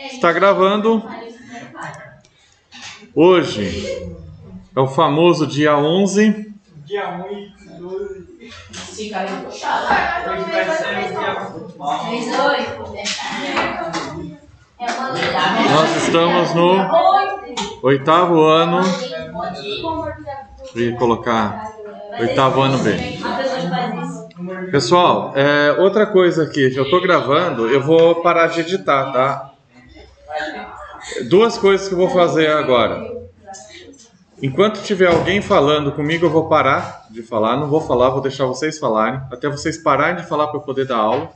Está gravando. Hoje é o famoso dia 11. Dia 1 e 12. Hoje vai ser o dia futebol. Nós estamos no 8º ano. Vou colocar 8º ano B. Pessoal, outra coisa aqui que eu estou gravando, eu vou parar de editar, tá? Duas coisas que eu vou fazer agora. Enquanto tiver alguém falando comigo, eu vou parar de falar. Não vou falar, vou deixar vocês falarem. Até vocês pararem de falar para eu poder dar aula.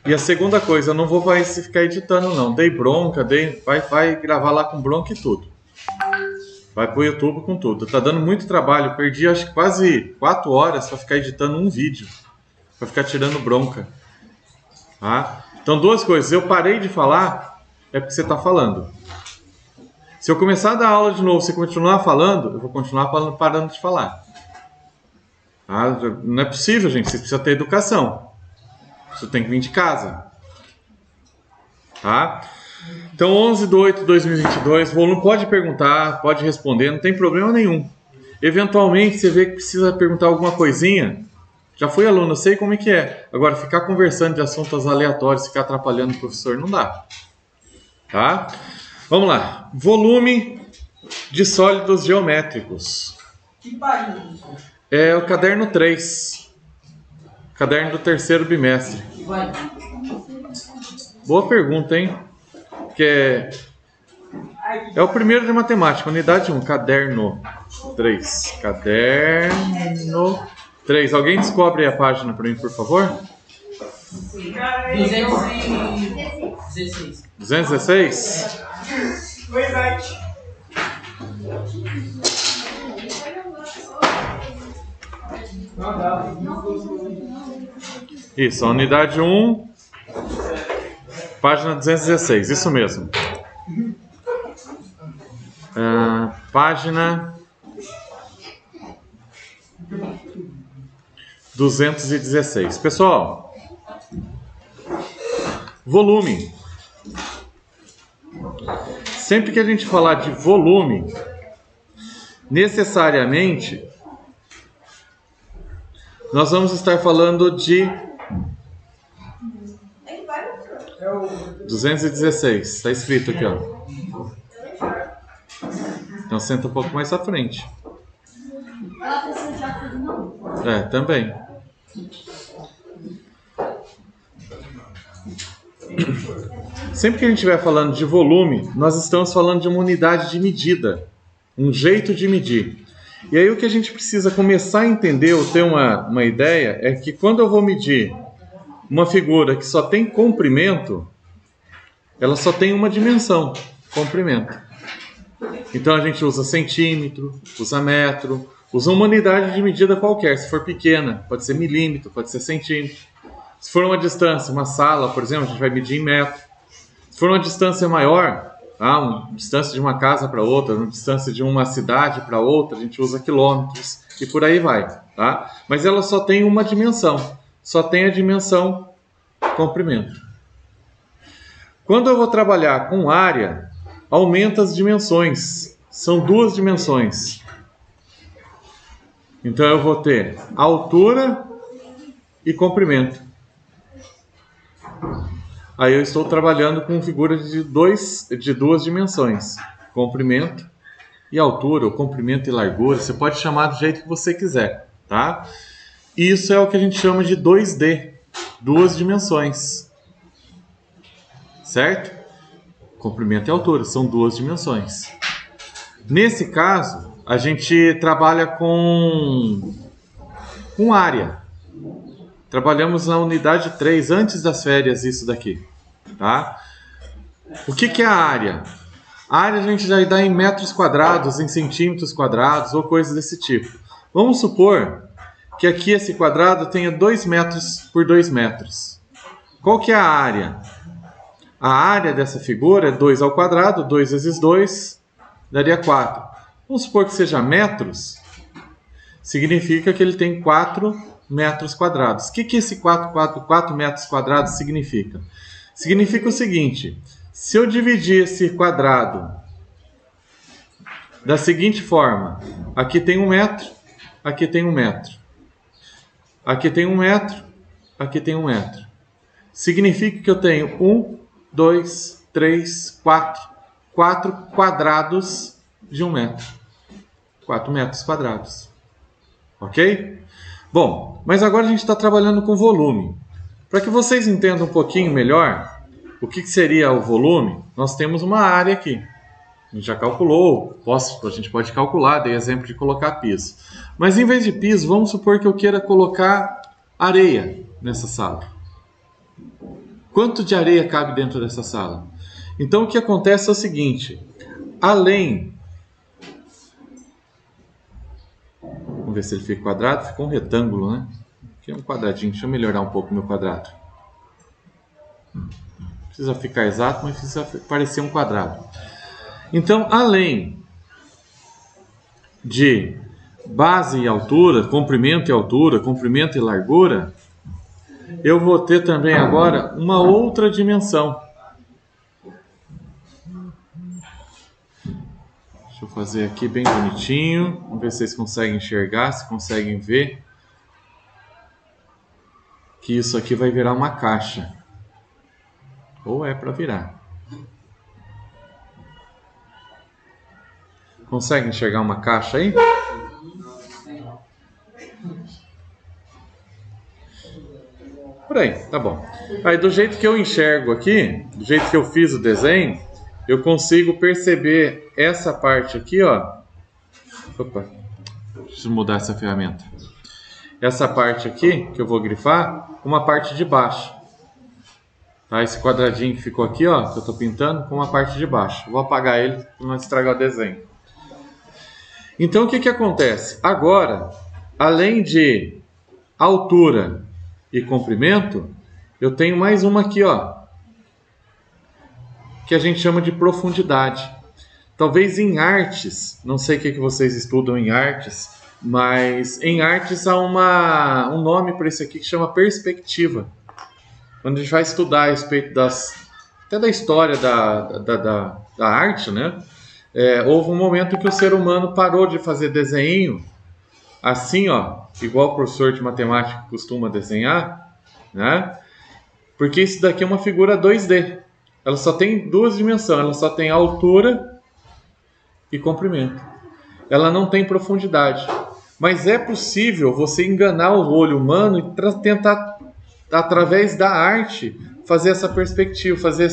E a segunda coisa, eu não vou mais ficar editando não. Dei bronca, vai gravar lá com bronca e tudo. Vai pro YouTube com tudo. Tá dando muito trabalho. Perdi acho que quase 4 horas para ficar editando um vídeo. Para ficar tirando bronca. Tá? Então duas coisas. Eu parei de falar, é porque você está falando. Se eu começar a dar aula de novo, você continuar falando, eu vou continuar parando de falar. Tá? Não é possível, gente. Você precisa ter educação. Você tem que vir de casa. Tá? Então, 11/8/2022, volume pode perguntar, pode responder, não tem problema nenhum. Eventualmente, você vê que precisa perguntar alguma coisinha. Já fui aluno, eu sei como é que é. Agora, ficar conversando de assuntos aleatórios, ficar atrapalhando o professor, não dá. Tá? Vamos lá. Volume de sólidos geométricos. Que página? É o caderno 3. Caderno do 3º bimestre. Boa pergunta, hein? Que é o primeiro de matemática, unidade 1, caderno 3. Caderno 3. Alguém descobre a página para mim, por favor? 216. 216? Verdade. Isso, a unidade 1, página 216, isso mesmo. Página 216. Pessoal, volume. Sempre que a gente falar de volume, necessariamente, nós vamos estar falando de 216. Está escrito aqui, ó. Então senta um pouco mais à frente. Também. Sempre que a gente estiver falando de volume, nós estamos falando de uma unidade de medida, um jeito de medir. E aí o que a gente precisa começar a entender, ou ter uma ideia, é que quando eu vou medir uma figura que só tem comprimento, ela só tem uma dimensão, comprimento. Então a gente usa centímetro, usa metro, usa uma unidade de medida qualquer. Se for pequena, pode ser milímetro, pode ser centímetro. Se for uma distância, uma sala, por exemplo, a gente vai medir em metro. Se for uma distância maior, uma distância de uma casa para outra, uma distância de uma cidade para outra, a gente usa quilômetros e por aí vai. Tá? Mas ela só tem uma dimensão, só tem a dimensão comprimento. Quando eu vou trabalhar com área, aumenta as dimensões. São 2 dimensões. Então eu vou ter altura e comprimento. Aí eu estou trabalhando com figuras de 2 dimensões. Comprimento e altura, ou comprimento e largura. Você pode chamar do jeito que você quiser. Tá? Isso é o que a gente chama de 2D. 2 dimensões. Certo? Comprimento e altura, são 2 dimensões. Nesse caso, a gente trabalha com área. Trabalhamos na unidade 3, antes das férias, isso daqui. Tá? O que é a área? A área a gente já dá em metros quadrados, em centímetros quadrados, ou coisas desse tipo. Vamos supor que aqui esse quadrado tenha 2 metros por 2 metros. Qual que é a área? A área dessa figura é 2 ao quadrado, 2 vezes 2, daria 4. Vamos supor que seja metros, significa que ele tem 4 metros quadrados. O que esse 4 metros quadrados significa? Significa o seguinte, Se eu dividir esse quadrado da seguinte forma, aqui tem 1 metro, aqui tem 1 metro. Aqui tem 1 metro, aqui tem 1 metro. Significa que eu tenho 1, 2, 3, 4 quadrados de 1 metro. 4 metros quadrados. Ok? Bom, mas agora a gente está trabalhando com volume. Para que vocês entendam um pouquinho melhor o que seria o volume, nós temos uma área aqui. A gente já calculou, a gente pode calcular, dei exemplo de colocar piso. Mas em vez de piso, vamos supor que eu queira colocar areia nessa sala. Quanto de areia cabe dentro dessa sala? Então o que acontece é o seguinte, vamos ver se ele fica quadrado, ficou um retângulo, né? Aqui é um quadradinho, deixa eu melhorar um pouco o meu quadrado. Não precisa ficar exato, mas precisa parecer um quadrado. Então, além de base e altura, comprimento e largura, eu vou ter também agora uma outra dimensão. Deixa eu fazer aqui bem bonitinho. Vamos ver se vocês conseguem enxergar, se conseguem ver. Que isso aqui vai virar uma caixa. Ou é para virar. Consegue enxergar uma caixa aí? Por aí, tá bom. Aí do jeito que eu enxergo aqui, do jeito que eu fiz o desenho, eu consigo perceber essa parte aqui, ó. Opa, preciso mudar essa ferramenta. Essa parte aqui, que eu vou grifar, uma parte de baixo. Tá? Esse quadradinho que ficou aqui, ó, que eu tô pintando, com uma parte de baixo. Vou apagar ele para não estragar o desenho. Então, o que acontece? Agora, além de altura e comprimento, eu tenho mais uma aqui, ó, que a gente chama de profundidade. Talvez em artes, não sei o que vocês estudam em artes, mas em artes há um nome para isso aqui que chama perspectiva. Quando a gente vai estudar a respeito até da história da arte, né? Houve um momento que o ser humano parou de fazer desenho assim, ó, igual o professor de matemática costuma desenhar, né? Porque isso daqui é uma figura 2D. Ela só tem 2 dimensões, ela só tem altura e comprimento. Ela não tem profundidade. Mas é possível você enganar o olho humano e tentar, através da arte, fazer essa perspectiva, fazer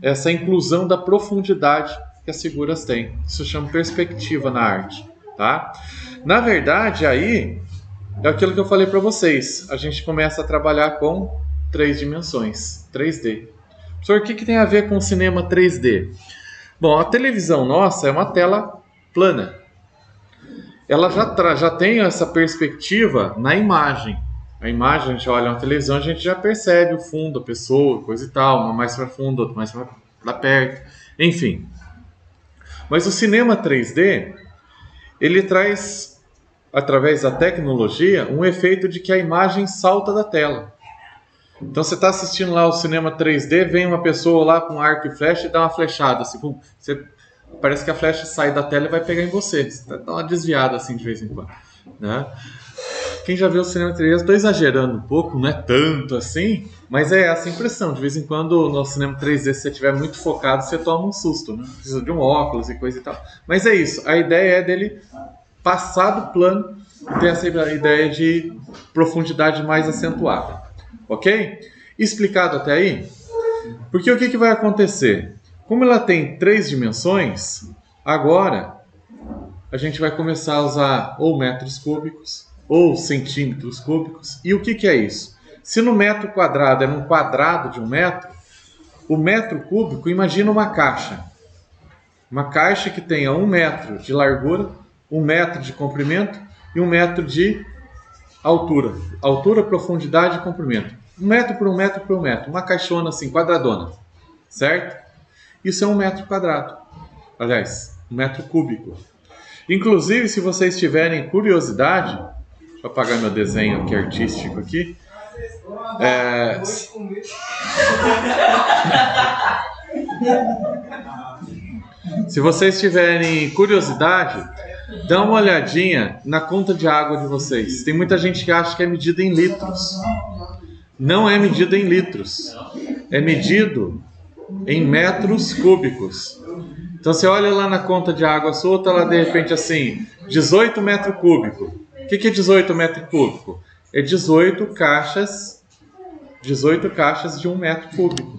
essa inclusão da profundidade que as figuras têm. Isso chama perspectiva na arte, tá? Na verdade, aí é aquilo que eu falei para vocês. A gente começa a trabalhar com 3 dimensões, 3D. Professor, o que tem a ver com o cinema 3D? Bom, a televisão nossa é uma tela plana. Ela já tem essa perspectiva na imagem. A imagem, a gente olha na televisão, a gente já percebe o fundo, a pessoa, coisa e tal, uma mais para fundo, outra mais para perto, enfim. Mas o cinema 3D, ele traz, através da tecnologia, um efeito de que a imagem salta da tela. Então você está assistindo lá o cinema 3D, vem uma pessoa lá com arco e flecha e dá uma flechada, assim, parece que a flecha sai da tela e vai pegar em você. Você dá uma desviada assim de vez em quando, né? Quem já viu o cinema 3D, estou exagerando um pouco, não é tanto assim, mas é essa impressão. De vez em quando no cinema 3D, se você estiver muito focado, você toma um susto, né? Precisa de um óculos e coisa e tal. Mas é isso, a ideia é dele passar do plano e ter essa ideia de profundidade mais acentuada. Ok? Explicado até aí? Porque o que vai acontecer? Como ela tem 3 dimensões, agora a gente vai começar a usar ou metros cúbicos ou centímetros cúbicos. E o que é isso? Se no metro quadrado é um quadrado de 1 metro, o metro cúbico, imagina uma caixa. Uma caixa que tenha 1 metro de largura, 1 metro de comprimento e 1 metro de altura. Altura, profundidade e comprimento. 1 metro por 1 metro por 1 metro. Uma caixona assim, quadradona. Certo? Isso é 1 metro quadrado. Aliás, 1 metro cúbico. Inclusive, se vocês tiverem curiosidade, deixa eu apagar meu desenho aqui artístico Se vocês tiverem curiosidade, dá uma olhadinha na conta de água de vocês. Tem muita gente que acha que é medida em litros. Não é medida em litros. É medido em metros cúbicos. Então você olha lá na conta de água sua, tá lá de repente assim, 18 metros cúbicos. O que é 18 metros cúbicos? É 18 caixas de 1 metro cúbico.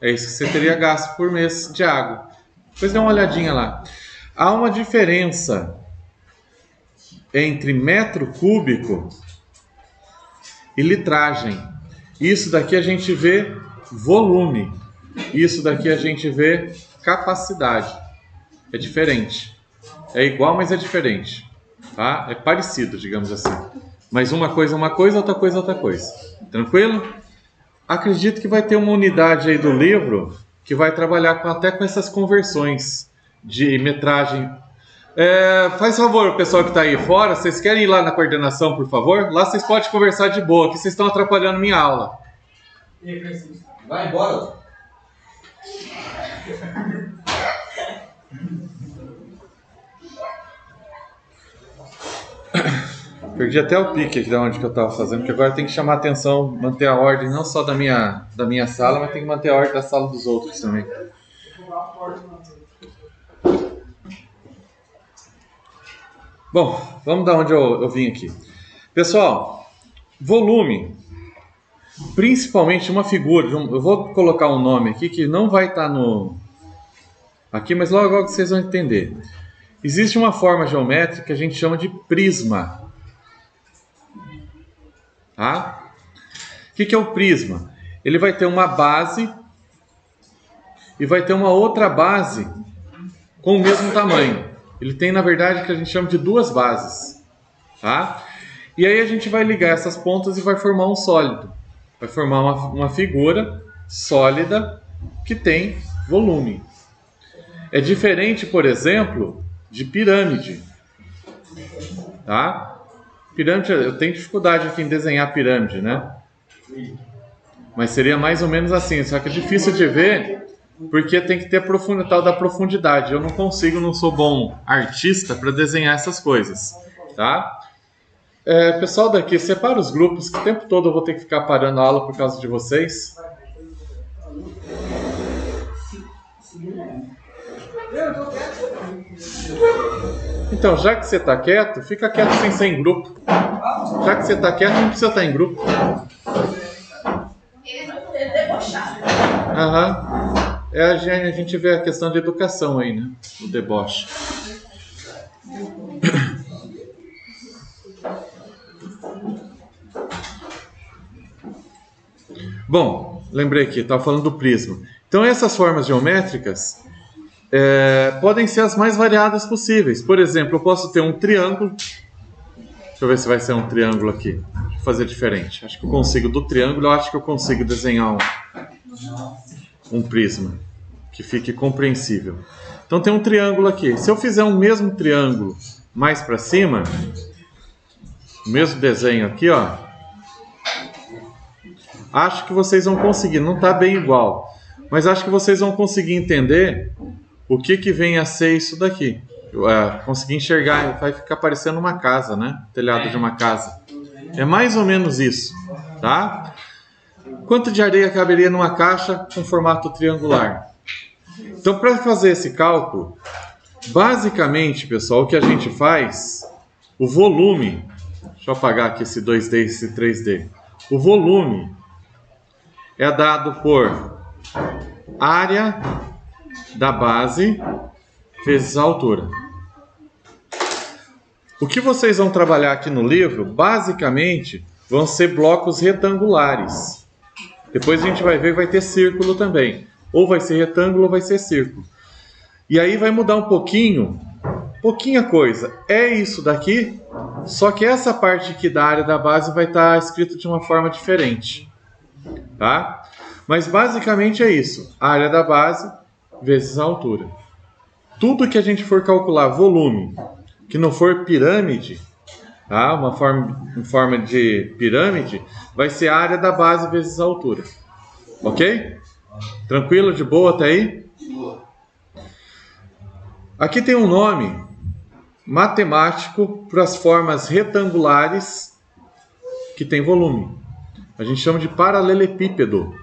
É isso que você teria gasto por mês de água. Depois dá uma olhadinha lá. Há uma diferença entre metro cúbico e litragem. Isso daqui a gente vê volume. Isso daqui a gente vê capacidade. É diferente. É igual, mas é diferente. Tá? É parecido, digamos assim. Mas uma coisa é uma coisa, outra coisa é outra coisa. Tranquilo? Acredito que vai ter uma unidade aí do livro que vai trabalhar até com essas conversões de metragem. Faz favor, o pessoal que está aí fora, vocês querem ir lá na coordenação, por favor? Lá vocês podem conversar de boa, que vocês estão atrapalhando minha aula. Vai embora. Perdi até o pique aqui de onde que eu estava fazendo, porque agora tem que chamar a atenção, manter a ordem não só da minha sala, mas tem que manter a ordem da sala dos outros também. Bom, vamos da onde eu vim aqui. Pessoal, volume, principalmente uma figura, eu vou colocar um nome aqui que não vai estar aqui, mas logo vocês vão entender. Existe uma forma geométrica que a gente chama de prisma. Tá? O que é o prisma? Ele vai ter uma base e vai ter uma outra base com o mesmo tamanho. Ele tem, na verdade, o que a gente chama de duas bases. Tá? E aí a gente vai ligar essas pontas e vai formar um sólido. Vai formar uma figura sólida que tem volume. É diferente, por exemplo, de pirâmide. Tá? Pirâmide, eu tenho dificuldade aqui em desenhar pirâmide, né? Mas seria mais ou menos assim, só que é difícil de ver porque tem que ter tal da profundidade. Eu não consigo, não sou bom artista para desenhar essas coisas, tá? Pessoal daqui, separa os grupos, que o tempo todo eu vou ter que ficar parando a aula por causa de vocês. Então, já que você está quieto, fica quieto sem ser em grupo. Já que você está quieto, não precisa estar em grupo. Eles vão poder debochar. Aham. A gente vê a questão de educação aí, né? O deboche. Bom, lembrei aqui, estava falando do prisma. Então, essas formas geométricas podem ser as mais variadas possíveis. Por exemplo, eu posso ter um triângulo. Deixa eu ver se vai ser um triângulo aqui. Deixa eu fazer diferente. Acho que eu consigo, do triângulo, eu acho que eu consigo desenhar um prisma que fique compreensível. Então tem um triângulo aqui. Se eu fizer um mesmo triângulo mais para cima, o mesmo desenho aqui, ó, acho que vocês vão conseguir. Não está bem igual, mas acho que vocês vão conseguir entender o que vem a ser isso daqui. Conseguir enxergar, vai ficar parecendo uma casa, né? Telhado de uma casa. É mais ou menos isso, tá? Quanto de areia caberia numa caixa com formato triangular? Então, para fazer esse cálculo, basicamente, pessoal, o que a gente faz, o volume, deixa eu apagar aqui esse 2D e esse 3D. O volume é dado por área da base vezes a altura. O que vocês vão trabalhar aqui no livro, basicamente, vão ser blocos retangulares. Depois a gente vai ver que vai ter círculo também. Ou vai ser retângulo ou vai ser círculo. E aí vai mudar um pouquinha coisa. É isso daqui, só que essa parte aqui da área da base vai estar escrito de uma forma diferente. Tá? Mas basicamente é isso. A área da base vezes a altura. Tudo que a gente for calcular volume, que não for pirâmide, tá? Em forma de pirâmide, vai ser a área da base vezes a altura. Ok? Tranquilo, de boa até aí? Aqui tem um nome matemático para as formas retangulares que tem volume. A gente chama de paralelepípedo.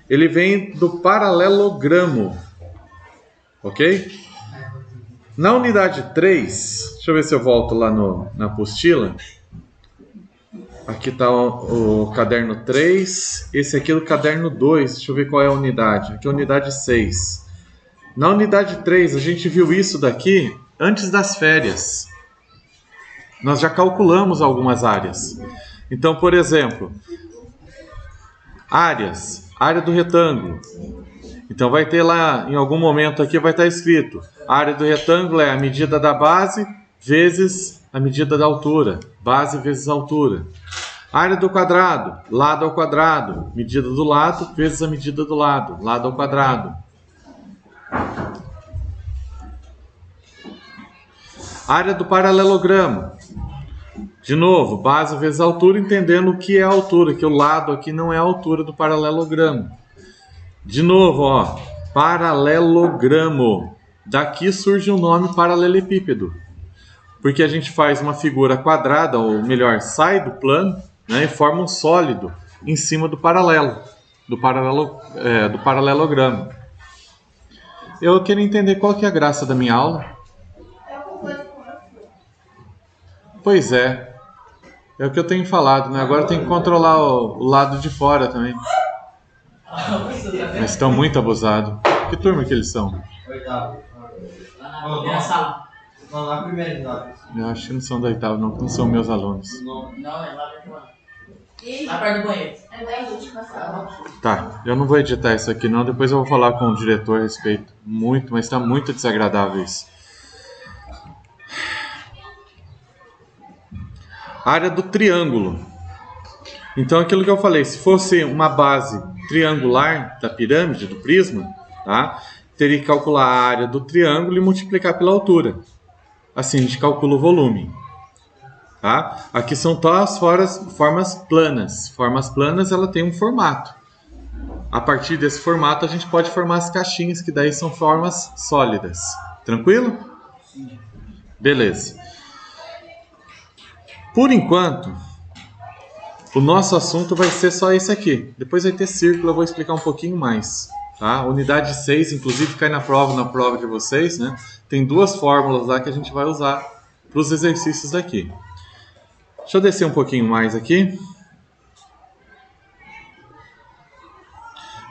Ele vem do paralelogramo. Ok? Na unidade 3, deixa eu ver se eu volto lá na apostila. Aqui está o caderno 3. Esse aqui é o caderno 2. Deixa eu ver qual é a unidade. Aqui é a unidade 6. Na unidade 3, a gente viu isso daqui antes das férias. Nós já calculamos algumas áreas. Então, por exemplo, áreas. Área do retângulo. Então vai ter lá, em algum momento aqui vai estar escrito: a área do retângulo é a medida da base vezes a medida da altura. Base vezes altura. Área do quadrado, lado ao quadrado. Medida do lado vezes a medida do lado. Lado ao quadrado. Área do paralelogramo. De novo, base vezes altura, entendendo o que é a altura, que o lado aqui não é a altura do paralelogramo. De novo, ó, paralelogramo. Daqui surge o nome paralelepípedo. Porque a gente faz uma figura quadrada, ou melhor, sai do plano, né, e forma um sólido em cima do paralelogramo. Eu queria entender qual que é a graça da minha aula. Pois é. É o que eu tenho falado, né? Agora eu tenho que controlar o lado de fora também. Mas estão muito abusados. Que turma que eles são? Oitavo. Na sala. Não, na primeira unidade. Eu acho que não são da oitava, não são meus alunos. Não, é lá dentro. Lá perto do banheiro. É da última sala. Tá, eu não vou editar isso aqui não, depois eu vou falar com o diretor a respeito. Muito, mas está muito desagradável isso. Área do triângulo. Então aquilo que eu falei, se fosse uma base triangular da pirâmide, do prisma, tá? Teria que calcular a área do triângulo e multiplicar pela altura. Assim a gente calcula o volume. Tá? Aqui são todas as formas planas. Formas planas, ela tem um formato. A partir desse formato a gente pode formar as caixinhas, que daí são formas sólidas. Tranquilo? Beleza. Por enquanto, o nosso assunto vai ser só esse aqui. Depois vai ter círculo, eu vou explicar um pouquinho mais. Tá? Unidade 6, inclusive, cai na prova de vocês, né? Tem duas fórmulas lá que a gente vai usar para os exercícios daqui. Deixa eu descer um pouquinho mais aqui.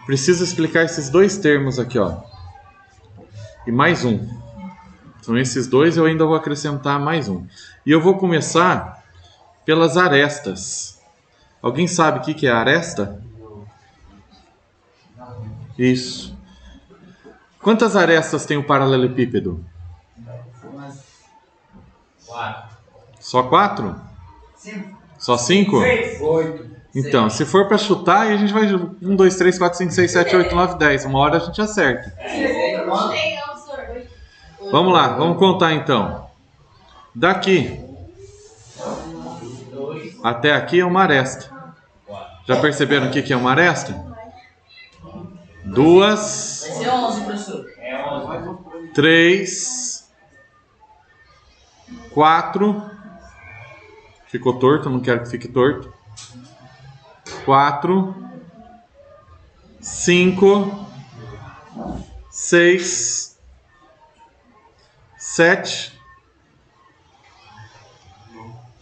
Preciso explicar esses dois termos aqui, ó. E mais um. São esses dois, eu ainda vou acrescentar mais um. E eu vou começar pelas arestas. Alguém sabe o que é aresta? Isso. Quantas arestas tem o paralelepípedo? 4. Só 4? 5. Só 5? 8. Então, se for para chutar, aí a gente vai 1, 2, 3, 4, 5, 6, 7, 8, 9, 10. Uma hora a gente acerta. Vamos lá, vamos contar então. Daqui até aqui é uma aresta. Já perceberam o que é uma aresta? 2, Vai ser 11, professor. 3, 4. Ficou torto, não quero que fique torto. 4, 5, 6, 7,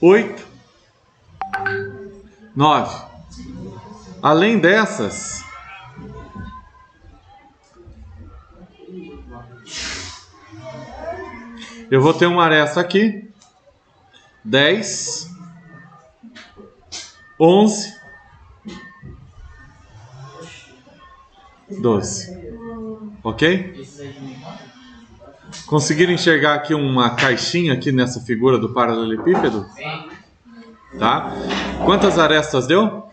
8, 9. Além dessas, eu vou ter uma aresta aqui. 10, 11, 12. Ok? Conseguiram enxergar aqui uma caixinha aqui nessa figura do paralelepípedo? Tá? Quantas arestas deu?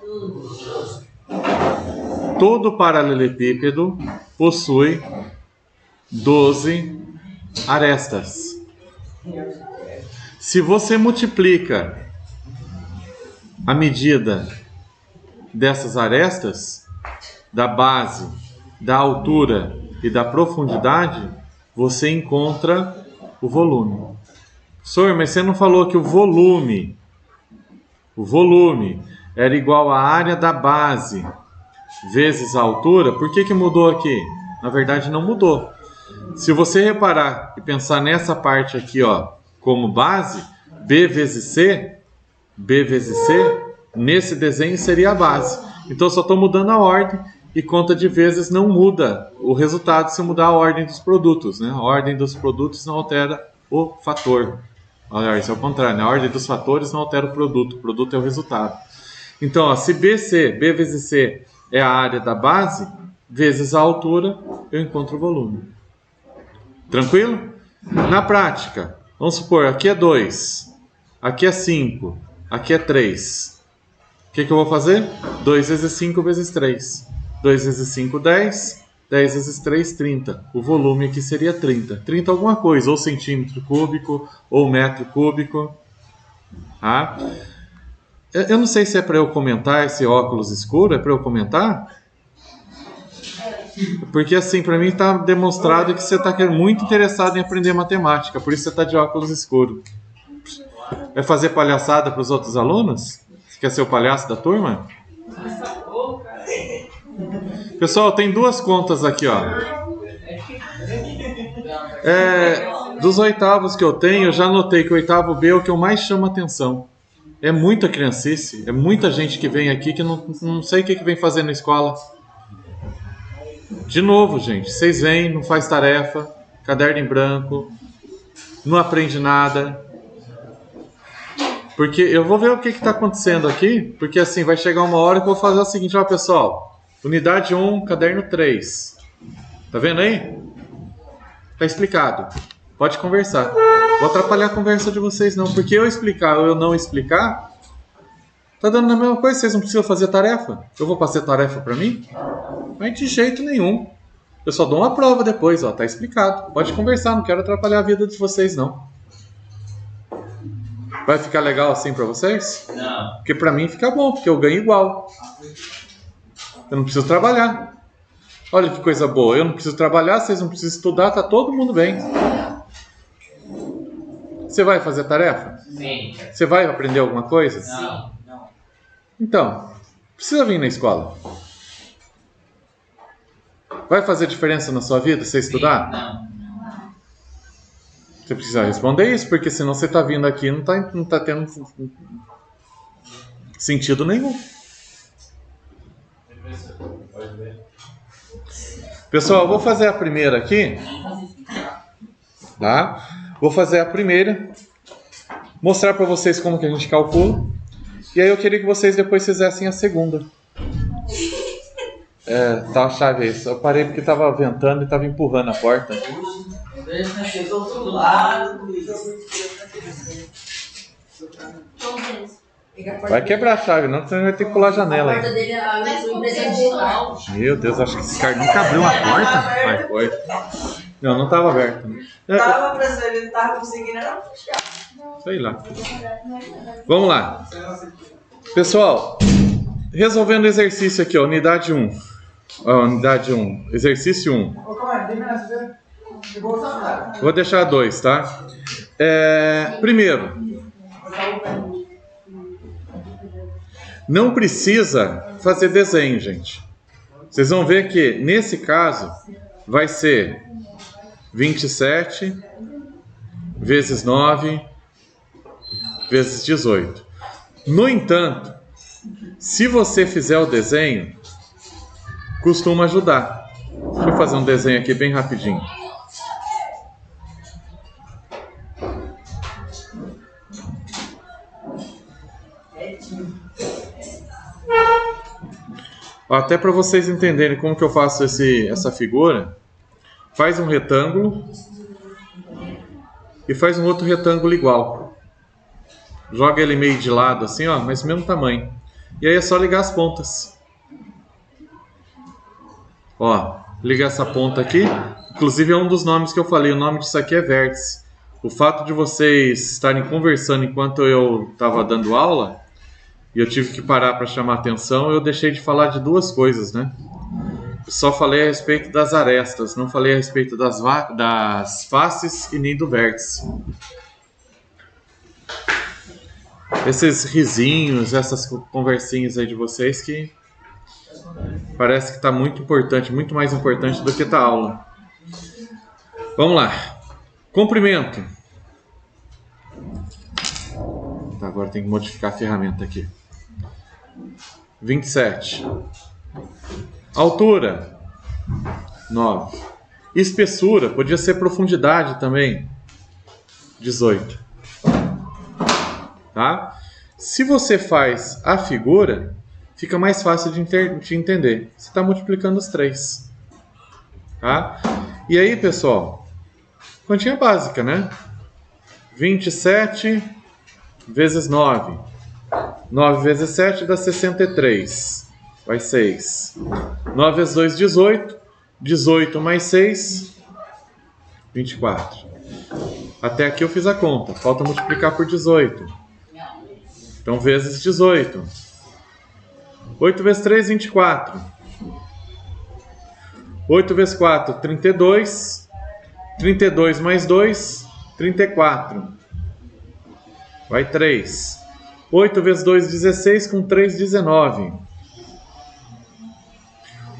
Todo paralelepípedo possui 12 arestas. Se você multiplica a medida dessas arestas, da base da altura e da profundidade, você encontra o volume. Senhor, mas você não falou que o volume era igual à área da base vezes a altura? Por que mudou aqui? Na verdade não mudou. Se você reparar e pensar nessa parte aqui, ó, como base, B vezes C, nesse desenho seria a base. Então eu só estou mudando a ordem e conta de vezes não muda o resultado se mudar a ordem dos produtos, né? A ordem dos produtos não altera o fator. Olha, isso é o contrário, né? A ordem dos fatores não altera o produto é o resultado. Então, ó, se B vezes C é a área da base, vezes a altura, eu encontro o volume. Tranquilo? Na prática, vamos supor, aqui é 2, aqui é 5, aqui é 3. O que eu vou fazer? 2 vezes 5 vezes 3. 2 vezes 5, 10. 10 vezes 3, 30. O volume aqui seria 30. 30 alguma coisa, ou centímetro cúbico, ou metro cúbico. Tá? Eu não sei se é para eu comentar esse óculos escuro, é para eu comentar? Porque assim, para mim está demonstrado que você está muito interessado em aprender matemática, por isso você está de óculos escuro. Vai fazer palhaçada para os outros alunos? Você quer ser o palhaço da turma? Pessoal, tem duas contas aqui, ó. Dos oitavos que eu tenho, eu já notei que o oitavo B é o que eu mais chamo atenção. É muita criancice, é muita gente que vem aqui que não sei o que vem fazer na escola. De novo, gente, vocês vêm, não faz tarefa, caderno em branco, não aprende nada. Porque eu vou ver o que está acontecendo aqui, porque assim, vai chegar uma hora que eu vou fazer o seguinte, ó pessoal, unidade 1, caderno 3. Tá vendo aí? Tá explicado. Pode conversar. Vou atrapalhar a conversa de vocês não, porque eu explicar ou eu não explicar, tá dando a mesma coisa, vocês não precisam fazer tarefa. Eu vou passar tarefa para mim? Mas de jeito nenhum. Eu só dou uma prova depois, ó, tá explicado. Pode conversar, não quero atrapalhar a vida de vocês não. Vai ficar legal assim para vocês? Não. Porque para mim fica bom, porque eu ganho igual. Eu não preciso trabalhar. Olha que coisa boa, eu não preciso trabalhar, vocês não precisam estudar, tá todo mundo bem. Você vai fazer tarefa? Sim. Você vai aprender alguma coisa? Não. Então, precisa vir na escola. Vai fazer diferença na sua vida você estudar? Não. Você precisa responder isso, porque senão você está vindo aqui e não tá tendo sentido nenhum. Pessoal, eu vou fazer a primeira aqui. Tá? Vou fazer a primeira. Mostrar para vocês como que a gente calcula. E aí eu queria que vocês depois fizessem a segunda. Tá a chave aí. Eu parei porque estava ventando e estava empurrando a porta. Chegou do lado. Vai quebrar a chave, não, você vai ter que pular a janela A porta aí. dele é a empresa digital. Meu Deus, acho que esse cara nunca abriu a porta. Ai, foi. Não estava aberto. Tava pra saber, ele tava conseguindo era puxar. Sei lá. Vamos lá. Pessoal, resolvendo o exercício aqui, ó, unidade 1. Unidade 1, exercício 1. Vou deixar 2, tá? Primeiro, não precisa fazer desenho, gente. Vocês vão ver que, nesse caso, vai ser 27 vezes 9 vezes 18. No entanto, se você fizer o desenho, costuma ajudar. Deixa eu fazer um desenho aqui bem rapidinho. Até para vocês entenderem como que eu faço essa figura, faz um retângulo e faz um outro retângulo igual. Joga ele meio de lado assim, ó, mas mesmo tamanho. E aí é só ligar as pontas. Ó, liga essa ponta aqui. Inclusive é um dos nomes que eu falei, o nome disso aqui é vértice. O fato de vocês estarem conversando enquanto eu estava dando aula, e eu tive que parar para chamar atenção, eu deixei de falar de duas coisas, né? Só falei a respeito das arestas, não falei a respeito das faces e nem do vértice. Esses risinhos, essas conversinhas aí de vocês que parece que está muito importante, muito mais importante do que a aula. Vamos lá. Comprimento. Tá, agora tem que modificar a ferramenta aqui. 27. Altura. 9. Espessura, podia ser profundidade também. 18. Tá? Se você faz a figura, fica mais fácil de entender. Você está multiplicando os 3. Tá? E aí, pessoal, continha básica, né? 27 vezes 9. 9 vezes 7 dá 63. Vai 6. 9 vezes 2, 18. 18 mais 6, 24. Até aqui eu fiz a conta. Falta multiplicar por 18. Então, vezes 18. 8 vezes 3, 24. 8 vezes 4, 32. 32 mais 2, 34. Vai 3. 8 vezes 2, 16. Com 3, 19.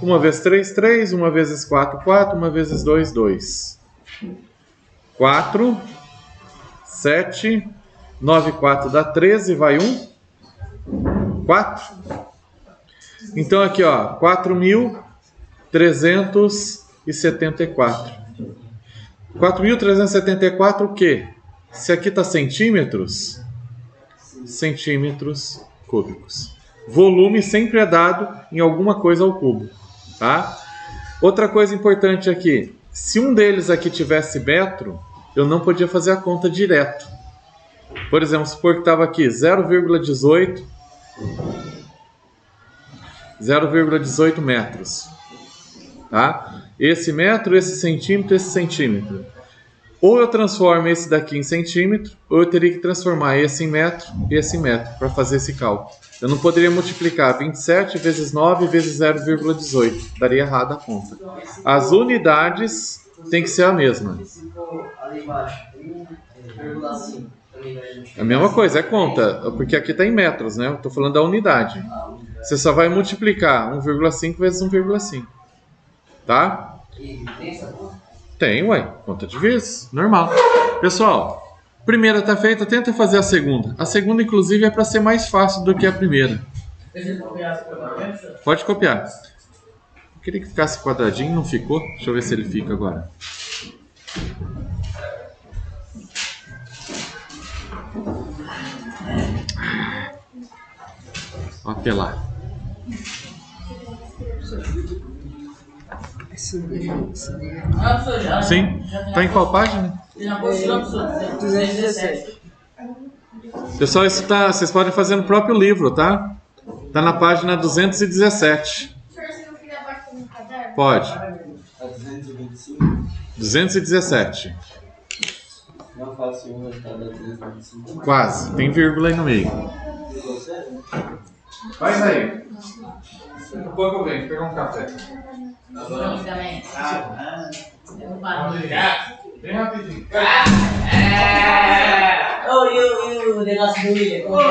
1 vezes 3, 3. 1 vezes 4, 4. 1 vezes 2, 2. 4. 7. 9, 4 dá 13. Vai 1. 4. Então aqui, ó. 4.374. 4.374 o quê? Se aqui está centímetros, centímetros cúbicos. Volume sempre é dado em alguma coisa ao cubo, tá? Outra coisa importante aqui, se um deles aqui tivesse metro, eu não podia fazer a conta direto. Por exemplo, supor que estava aqui 0,18 metros, tá? Esse metro, esse centímetro, esse centímetro. Ou eu transformo esse daqui em centímetro, ou eu teria que transformar esse em metro e esse em metro para fazer esse cálculo. Eu não poderia multiplicar 27 vezes 9 vezes 0,18. Daria errada a conta. As unidades têm que ser a mesma. A mesma coisa, é conta, porque aqui está em metros, né? Eu estou falando da unidade. Você só vai multiplicar 1,5 vezes 1,5. Tá? Tem, ué. Conta de vezes. Normal. Pessoal, a primeira está feita, tenta fazer a segunda. A segunda, inclusive, é para ser mais fácil do que a primeira. Pode copiar. Eu queria que ficasse quadradinho, não ficou? Deixa eu ver se ele fica agora. Ó, apelar. Sim. Tá em qual página? 217. Pessoal, isso tá, vocês podem fazer no próprio livro, tá? Tá na página 217. Pode. 217. Não faço um resultado a 225. Quase. Tem vírgula aí no meio. Faz aí. Daqui a pouco eu venho. Vou pegar um café. Bem rapidinho. Oh, e o negócio do William? Como é?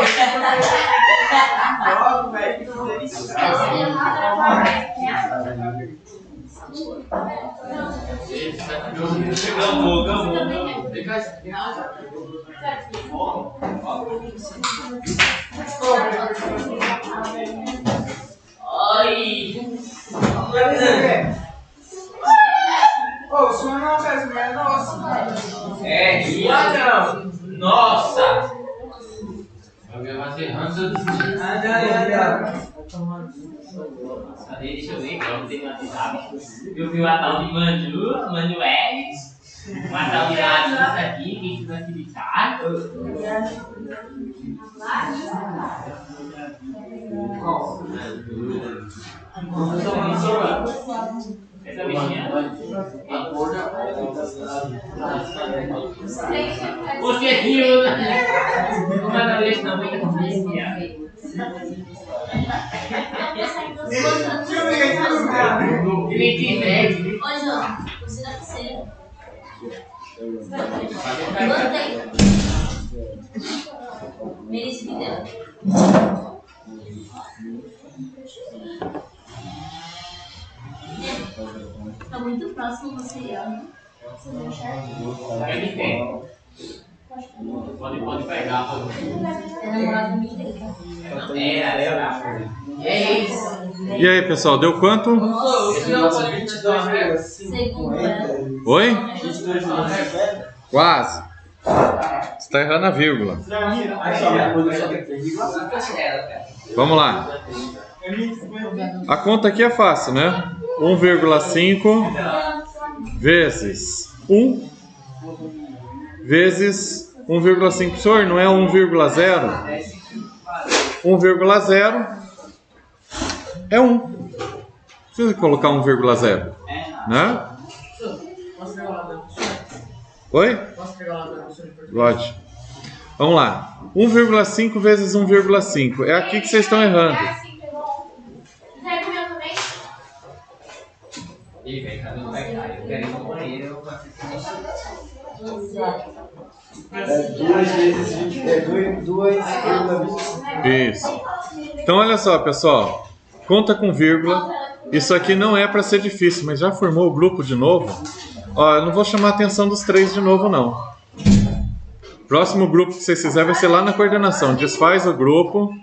Ô, o senhor não fez merda, nossa. É, não. Nossa! Alguém vai ser ranço do deixa eu ver, não tem WhatsApp. Eu vi uma tal de Manu Edit, uma tal de Larissa aqui, quem quiser acreditar. Essa bichinha. Você viu? Não manda vez não, vem com Dividir, né? Ô, João, você dá terceira. Levanta aí. Melissa que deu. Tá muito próximo você e ela. Você não enxerga? É de quem? Pode pegar. É namorado do dele. É isso. E aí, pessoal, deu quanto? Segundo ela. Oi? Quase. Você tá errando a vírgula. Vamos lá. A conta aqui é fácil, né? 1,5 vezes 1 vezes 1,5. Professor, não é 1,0? 1,0 é 1. Precisa colocar 1,0, né? Oi? Pode. Vamos lá. 1,5 vezes 1,5. É aqui que vocês estão errando. Isso. Então, olha só, pessoal. Conta com vírgula. Isso aqui não é para ser difícil, mas já formou o grupo de novo? Ó, eu não vou chamar a atenção dos três de novo, não. Próximo grupo que vocês fizerem vai ser lá na coordenação. Desfaz o grupo.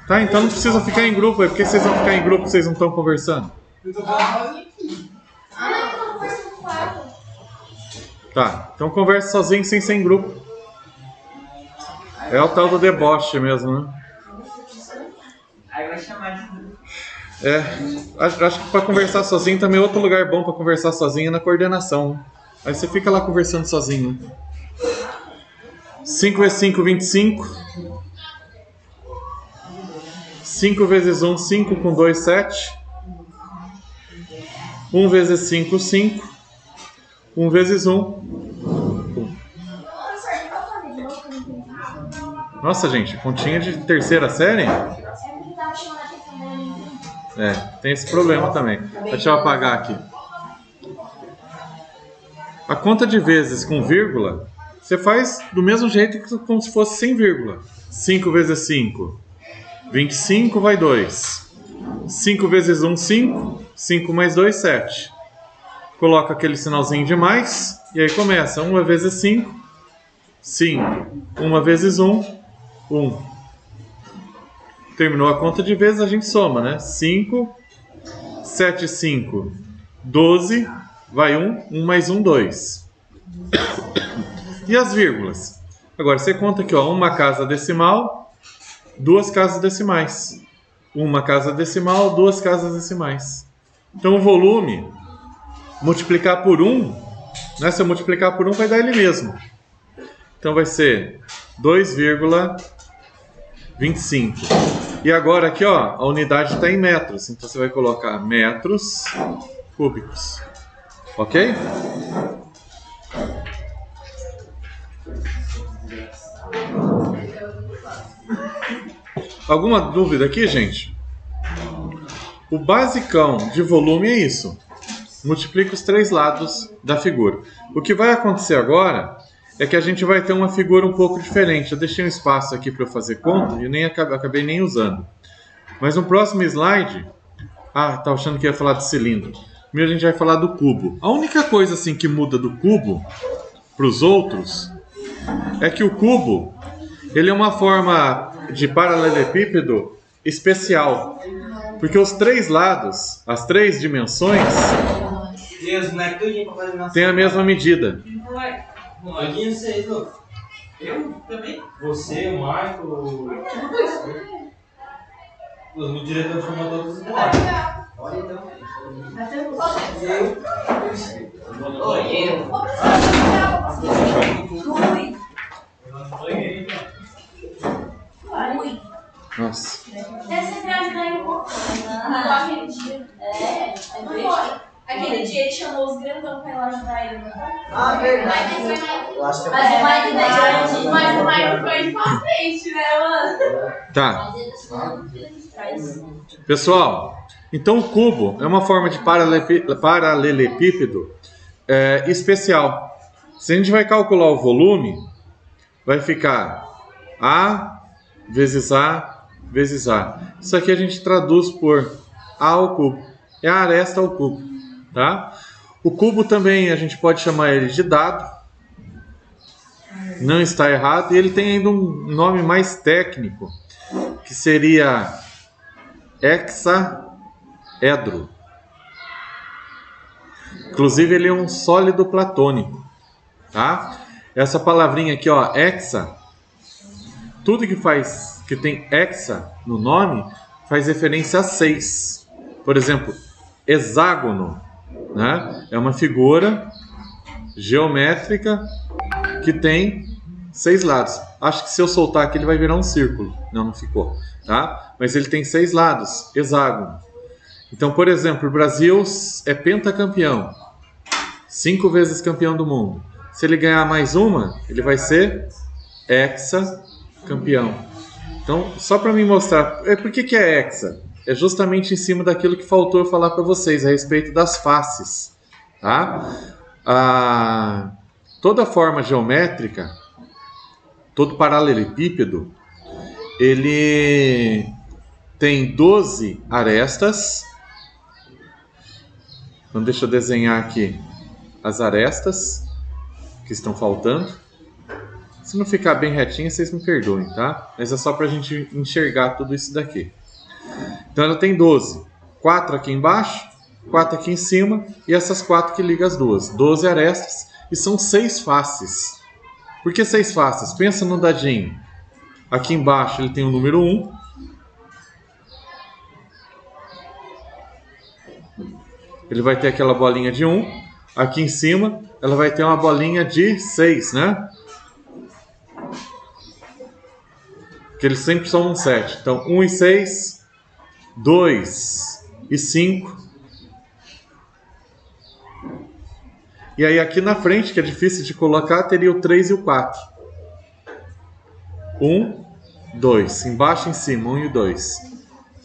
Tá, então não precisa ficar em grupo. É porque vocês vão ficar em grupo, vocês não estão conversando. Tá, então converse sozinho sem ser em grupo. É o tal do deboche mesmo, né? Aí vai chamar de grupo. É, acho que para conversar sozinho também é outro lugar bom para conversar sozinho é na coordenação. Aí você fica lá conversando sozinho. 5 vezes 5, 25. 5 vezes 1, 5 com 2, 7. 1 vezes 5, 5. 1 vezes 1, 1. Nossa, gente, continha de terceira série? É, tem esse problema também. Deixa eu apagar aqui. A conta de vezes com vírgula, você faz do mesmo jeito que como se fosse sem vírgula. 5 vezes 5, 25 vai 2. 5 vezes 1, 5. 5 mais 2, 7. Coloca aquele sinalzinho de mais. E aí começa. 1 vezes 5, 5. 1 vezes 1, 1. Terminou a conta de vezes, a gente soma, né? 5, 7, 5, 12, vai 1, 1 mais 1, 2. E as vírgulas? Agora você conta aqui, ó, uma casa decimal, duas casas decimais. Uma casa decimal, duas casas decimais. Então o volume, multiplicar por 1, né? Se eu multiplicar por 1 vai dar ele mesmo. Então vai ser 2,25. E agora aqui, ó, a unidade está em metros. Então você vai colocar metros cúbicos. Ok? Alguma dúvida aqui, gente? O basicão de volume é isso. Multiplica os três lados da figura. O que vai acontecer agora é que a gente vai ter uma figura um pouco diferente. Eu deixei um espaço aqui para eu fazer conta e nem acabei nem usando. Mas no próximo slide... Ah, tá achando que ia falar de cilindro. Primeiro a gente vai falar do cubo. A única coisa assim que muda do cubo para os outros é que o cubo ele é uma forma de paralelepípedo especial. Porque os três lados, as três dimensões, têm a mesma medida. Aqui vocês, eu também? Você, o Marco. O diretor formou todos os blocos. Olha então. Nossa. Deve ser pra ajudar em um pouco. É, Aquele dia ele chamou os grandão pra ir lá ajudar ele, não foi? Ah, verdade. Eu acho que Mas o Mike não é grande. Mas o Mike foi pra frente, né, mano? Tá. Traz. Pessoal, então o cubo é uma forma de paralelepípedo especial. Se a gente vai calcular o volume, vai ficar A vezes A vezes A. Isso aqui a gente traduz por A ao cubo. É a aresta ao cubo, tá? O cubo também a gente pode chamar ele de dado. Não está errado. E ele tem ainda um nome mais técnico, que seria hexaedro. Inclusive ele é um sólido platônico, tá? Essa palavrinha aqui, ó, hexa, tudo que tem hexa no nome faz referência a 6. Por exemplo, hexágono, né? É uma figura geométrica que tem 6 lados. Acho que se eu soltar aqui ele vai virar um círculo. Não ficou, tá? Mas ele tem 6 lados, hexágono. Então, por exemplo, o Brasil é pentacampeão, 5 vezes campeão do mundo. Se ele ganhar mais uma, ele vai ser hexacampeão. Então, só para me mostrar, por que é hexa? É justamente em cima daquilo que faltou eu falar para vocês a respeito das faces, tá? Toda forma geométrica, todo paralelepípedo, ele tem 12 arestas. Então deixa eu desenhar aqui as arestas que estão faltando. Se não ficar bem retinho, vocês me perdoem, tá? Mas é só para a gente enxergar tudo isso daqui. Então ela tem 12. 4 aqui embaixo, 4 aqui em cima e essas 4 que ligam as duas. 12 arestas e são 6 faces. Por que 6 faces? Pensa no dadinho. Aqui embaixo ele tem o número 1. Ele vai ter aquela bolinha de 1. Aqui em cima ela vai ter uma bolinha de 6, né? Que eles sempre somam 7. Então 1 e 6, 2 e 5. E aí aqui na frente, que é difícil de colocar, teria o 3 e o 4. 1, 2. Embaixo e em cima, 1 e 2.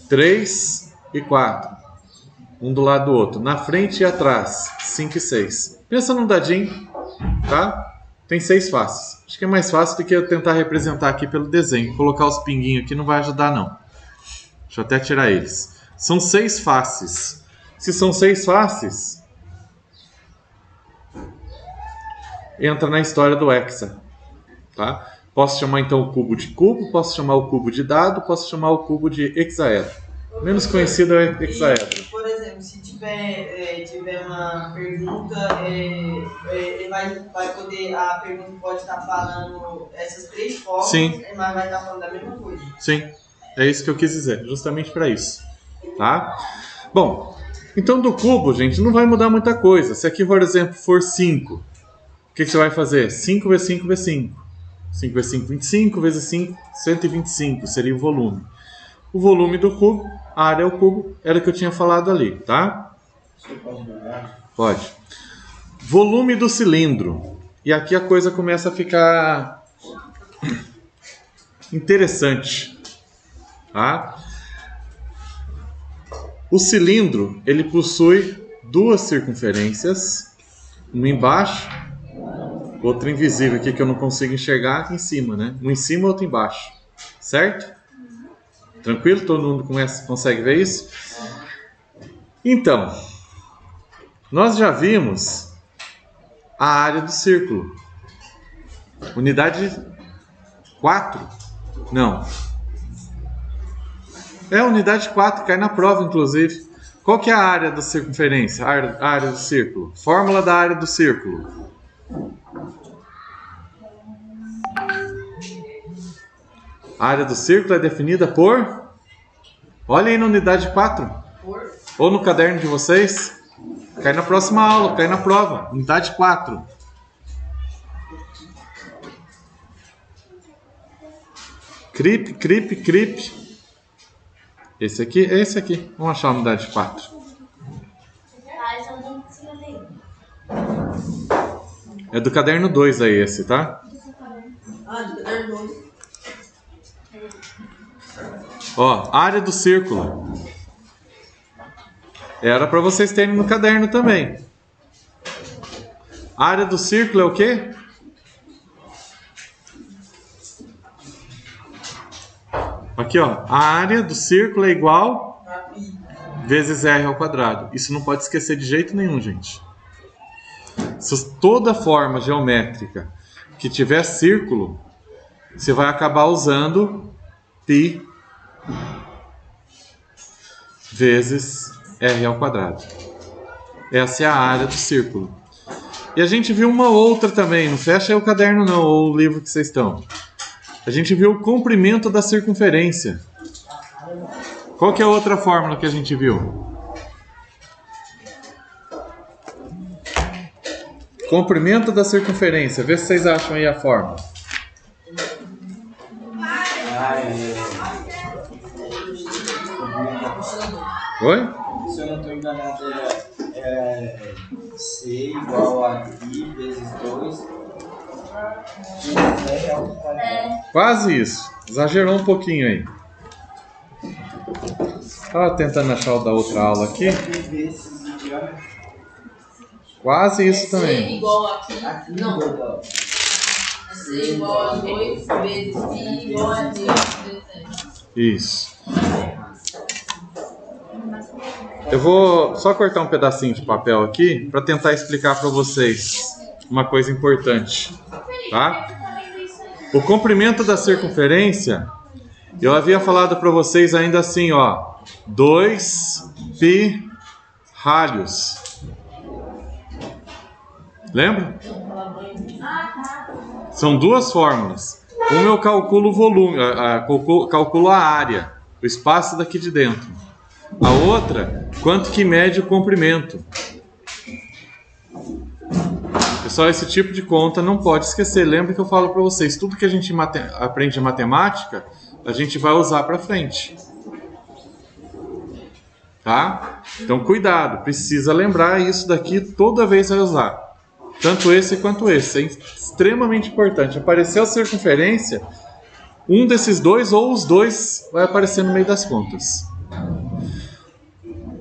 3 e 4. Um do lado do outro. Na frente e atrás, 5 e 6. Pensa num dadinho, tá? Tem 6 faces. Acho que é mais fácil do que eu tentar representar aqui pelo desenho. Colocar os pinguinhos aqui não vai ajudar, não. Deixa eu até tirar eles. São 6 faces. Se são 6 faces, entra na história do hexa, tá? Posso chamar então o cubo de cubo, posso chamar o cubo de dado, posso chamar o cubo de hexaedro. Menos conhecido é hexaedro. Por exemplo, se tiver uma pergunta, ele vai poder, a pergunta pode estar falando essas 3 formas, Sim. Mas vai estar falando da mesma coisa. Sim, é isso que eu quis dizer, justamente para isso, tá? Bom, então do cubo, gente, não vai mudar muita coisa. Se aqui, por exemplo, for 5, o que você vai fazer? 5 vezes 5 vezes 5. 5 vezes 5, 25, vezes 5, 125, seria o volume. O volume do cubo, a área ao cubo, era o que eu tinha falado ali, tá? Pode. Volume do cilindro. E aqui a coisa começa a ficar interessante, tá? O cilindro, ele possui 2 circunferências, uma embaixo, outra invisível aqui que eu não consigo enxergar, em cima, né? Um em cima, outro embaixo. Certo? Tranquilo? Todo mundo consegue ver isso? Então, nós já vimos a área do círculo. Unidade 4? Não. É a unidade 4, cai na prova, inclusive. Qual que é a área da circunferência? A área do círculo. Fórmula da área do círculo. A área do círculo é definida por... Olha aí na unidade 4. Ou no caderno de vocês. Cai na próxima aula, cai na prova. Unidade 4. Crip. Esse aqui é esse aqui. Vamos achar a unidade 4. Ah, esse é o É do caderno 2 aí esse, tá? Ah, do caderno 2. Ó, área do círculo. Era para vocês terem no caderno também. Área do círculo é o quê? Aqui, ó. A área do círculo é igual vezes r ao quadrado. Isso não pode esquecer de jeito nenhum, gente. Toda forma geométrica que tiver círculo, você vai acabar usando π vezes r ao quadrado. Essa é a área do círculo. E a gente viu uma outra também. Não fecha aí o caderno não, ou o livro que vocês estão. A gente viu o comprimento da circunferência. Qual que é a outra fórmula que a gente viu? Comprimento da circunferência. Vê se vocês acham aí a fórmula. Oi? Se eu não estou enganado, é C igual a I vezes 2. Quase isso. Exagerou um pouquinho aí. Estava tentando achar o da outra aula aqui. Quase isso também. C igual a aqui. Não. C igual a 2 vezes I igual a 2 vezes. Isso. Eu vou só cortar um pedacinho de papel aqui para tentar explicar para vocês uma coisa importante, tá? O comprimento da circunferência, eu havia falado para vocês ainda assim, ó, 2π radios. Lembra? São duas fórmulas. Uma eu calculo o volume, calculo a área, o espaço daqui de dentro. A outra, quanto que mede o comprimento. Pessoal, esse tipo de conta não pode esquecer. Lembra que eu falo para vocês, tudo que a gente aprende em matemática, a gente vai usar para frente. Tá? Então, cuidado, precisa lembrar isso daqui toda vez que vai usar. Tanto esse quanto esse. É extremamente importante. Apareceu a circunferência, um desses dois ou os dois vai aparecer no meio das contas.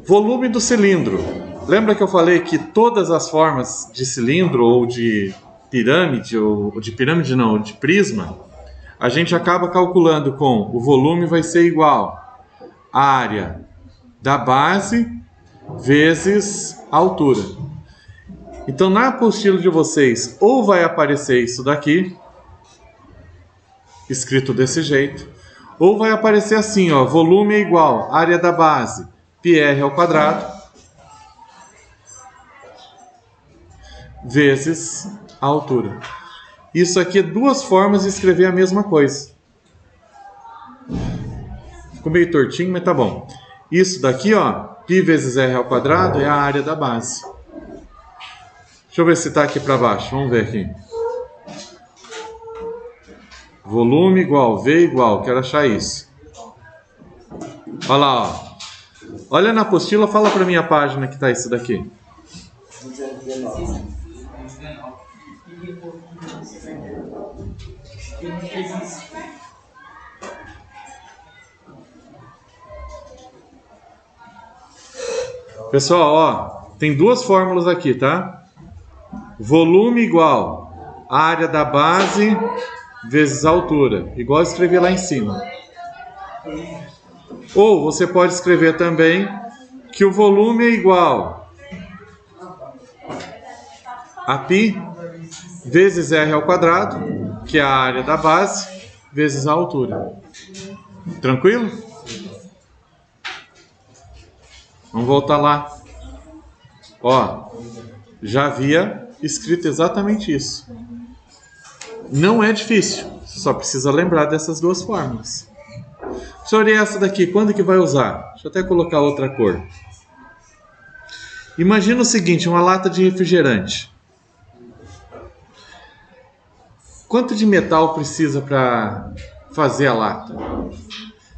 Volume do cilindro. Lembra que eu falei que todas as formas de cilindro ou de pirâmide, ou de pirâmide não, ou de prisma, a gente acaba calculando com o volume vai ser igual à área da base vezes a altura. Então, na apostila de vocês, ou vai aparecer isso daqui, escrito desse jeito, ou vai aparecer assim, ó, volume é igual à área da base, πr ao quadrado, vezes a altura. Isso aqui é duas formas de escrever a mesma coisa. Ficou meio tortinho, mas tá bom. Isso daqui, ó, π vezes r ao quadrado é a área da base. Deixa eu ver se tá aqui para baixo. Vamos ver aqui. Volume igual, V igual. Quero achar isso. Olha lá, ó. Olha na apostila, fala para mim a página que tá isso daqui. 219. Pessoal, ó, tem duas fórmulas aqui, tá? Volume igual a área da base vezes a altura, igual eu escrevi lá em cima. Ou você pode escrever também que o volume é igual a π vezes r ao quadrado, que é a área da base, vezes a altura. Tranquilo? Vamos voltar lá. Ó, já havia escrito exatamente isso. Não é difícil, só precisa lembrar dessas duas fórmulas. Senhor, e essa daqui, quando que vai usar? Deixa eu até colocar outra cor. Imagina o seguinte, uma lata de refrigerante. Quanto de metal precisa para fazer a lata?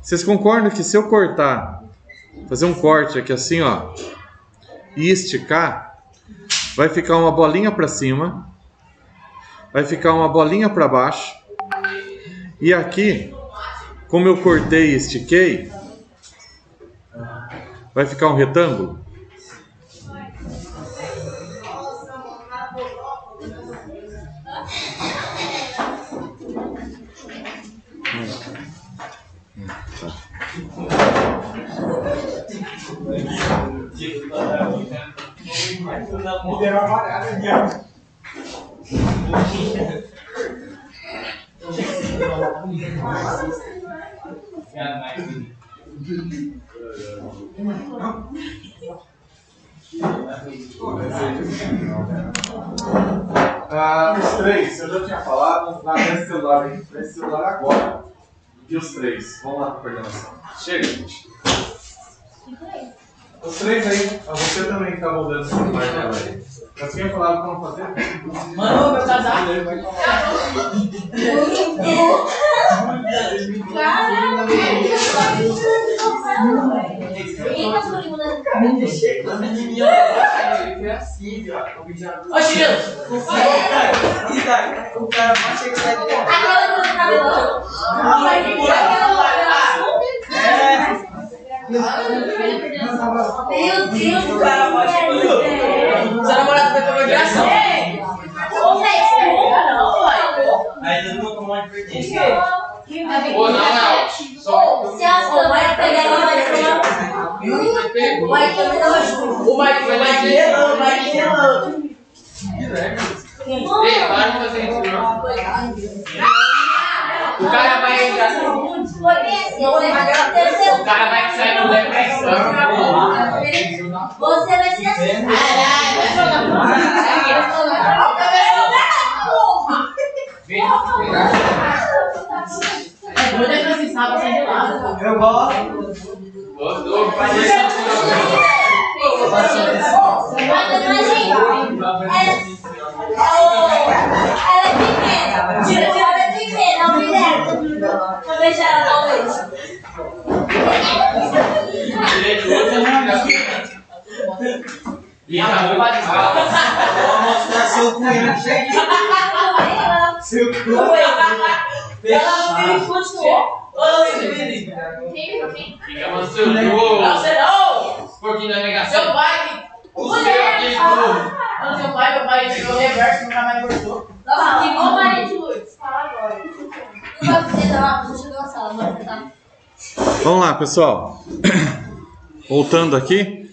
Vocês concordam que se eu cortar, fazer um corte aqui assim, ó, e esticar, vai ficar uma bolinha para cima vai ficar uma bolinha para baixo. E aqui, como eu cortei e estiquei, vai ficar um retângulo. Os três, eu já tinha falado, na minha celular, nesse celular agora. E os três, vamos lá para a coordenação. Chega, gente. Os três aí, você também está mudando o celular dela aí. Já tinha falado como fazer? Mano, meu casaco. Ô, Chile! O cara vai chegar aqui. Meu Deus, O cara vai chegar. Seu namorado foi pra graça. Ô, velho, Não, vai. Aí todo mundo tomou uma advertência. Ô, não. Só. se a sua vai pegar ela, vai pegar. Vai pegar. O Mike foi lá e Ei, para de fazer isso, não. O cara vai entrar. Foi bem assim, O cara vai sair com depressão. você vai ser assim. É doido que assim, sabe, sai de lado. Eu gosto. Gostou? Faz isso. Ela é pequena. Ela é pequena, não me leva. Vou beijar ela talvez. E acabou pra desfalar. Vou mostrar seu cunhado cheio. Seu cunhado. Ela continuou. Fica mostrando. Você não! Pouquinho da negação. Seu pai. Seu pai, meu pai tirou o reverso, nunca mais cortou. Nossa, que bom, Maria de Lourdes. Fala agora. Não vai precisar lá, você chegou na sala, bora sentar. Vamos lá, pessoal. Voltando aqui.